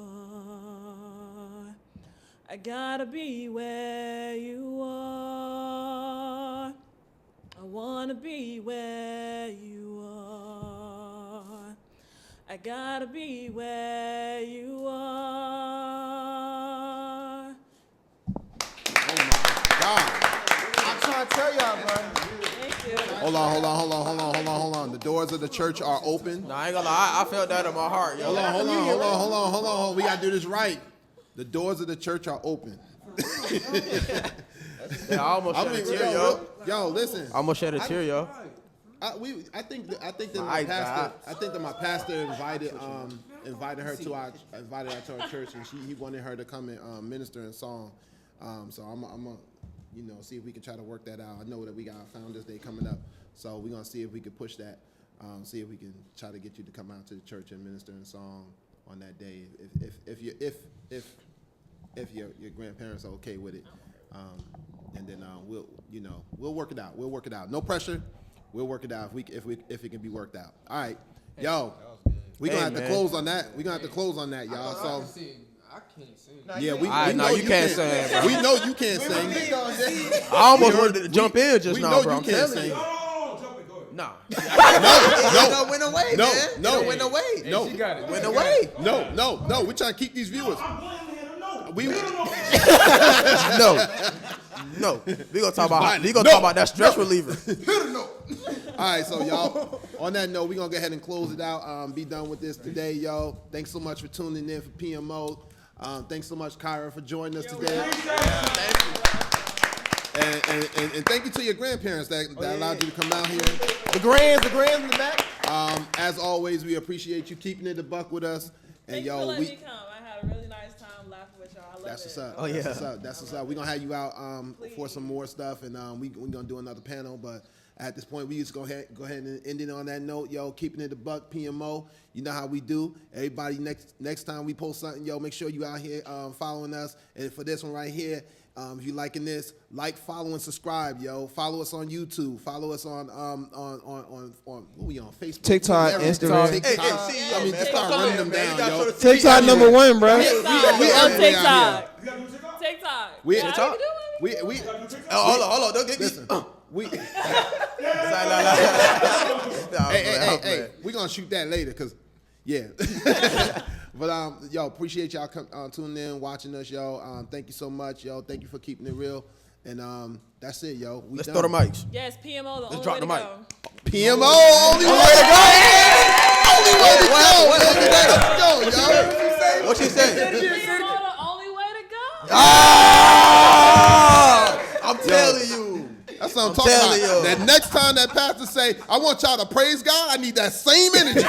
I gotta be where you are. I wanna be where you are. I gotta be where you are. Oh my God. I'm trying to tell y'all, bro. Thank you. Hold on. The doors of the church are open. Nah, I ain't gonna lie. I felt that in my heart, yo. Hold on. We gotta do this right. The doors of the church are open. Yeah, I almost shed a tear, yo. Yo, listen. I almost shed a tear, yo. I think that My my pastor invited her to our church, and he wanted her to come and minister in song. So I'm gonna see if we can try to work that out. I know that we got Founders Day coming up, so we're gonna see if we can push that. See if we can try to get you to come out to the church and minister in song on that day, if your grandparents are okay with it. And then we'll work it out. We'll work it out. No pressure. We'll work it out if it can be worked out. All right, yo, we gonna have to close on that. We gonna have to close on that, y'all. So I can't sing. yeah, we Nah, know you can't sing, bro. We know you can't sing. I almost wanted to jump in just We now, know bro. you I'm can't telling sing. you. Oh, jump it, go ahead. Nah. It went away, No, man. no. It went away. No, She got it. Went away. no. We're trying to keep these viewers. I'm blaming him. No. We No. We gonna talk about No. talk about that stress reliever. All right, so y'all, on that note, we're going to go ahead and close it out, be done with this today, yo. Thanks so much for tuning in for PMO. Thanks so much, Kirah, for joining us today. And thank you to your grandparents that allowed you to come out here. The grands in the back. As always, we appreciate you keeping it a buck with us. And Thank you for yo, letting me come. I had a really nice time laughing with y'all. I love that's it. what's up. Oh, yeah. That's what's up. We're going to have you out for some more stuff, and we're going to do another panel, but at this point, we just go ahead and end it on that note, yo. Keeping it a buck, PMO. You know how we do. Everybody, next time we post something, yo, make sure you out here following us. And for this one right here, if you liking this, like, follow, and subscribe, yo. Follow us on YouTube. Follow us on what we on? Facebook, TikTok, Twitter, Instagram. TikTok. I mean, just start running them down, yo. TikTok number 1, bro. We on everywhere out TikTok. You gotta do TikTok? TikTok. We Yeah, TikTok. I can do it. We You gotta do TikTok? Hold on. Don't get listen. We Hey, hey, we're gonna shoot that later, cause yeah. But yo, appreciate y'all tuning in, watching us, yo. Thank you so much, yo. Thank you for keeping it real. And that's it, yo. Let's throw the mics. Yes, PMO, the only drop way the to mic. go. PMO, only way to go. Only way to go. Let's go, yo. What she say? PMO, the only way to go. I'm telling you. That's what I'm talking telling about. you. That next time that pastor say, I want y'all to praise God, I need that same energy.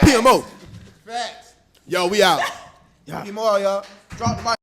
PMO. Yo, we out. Keep more, y'all. Drop the mic.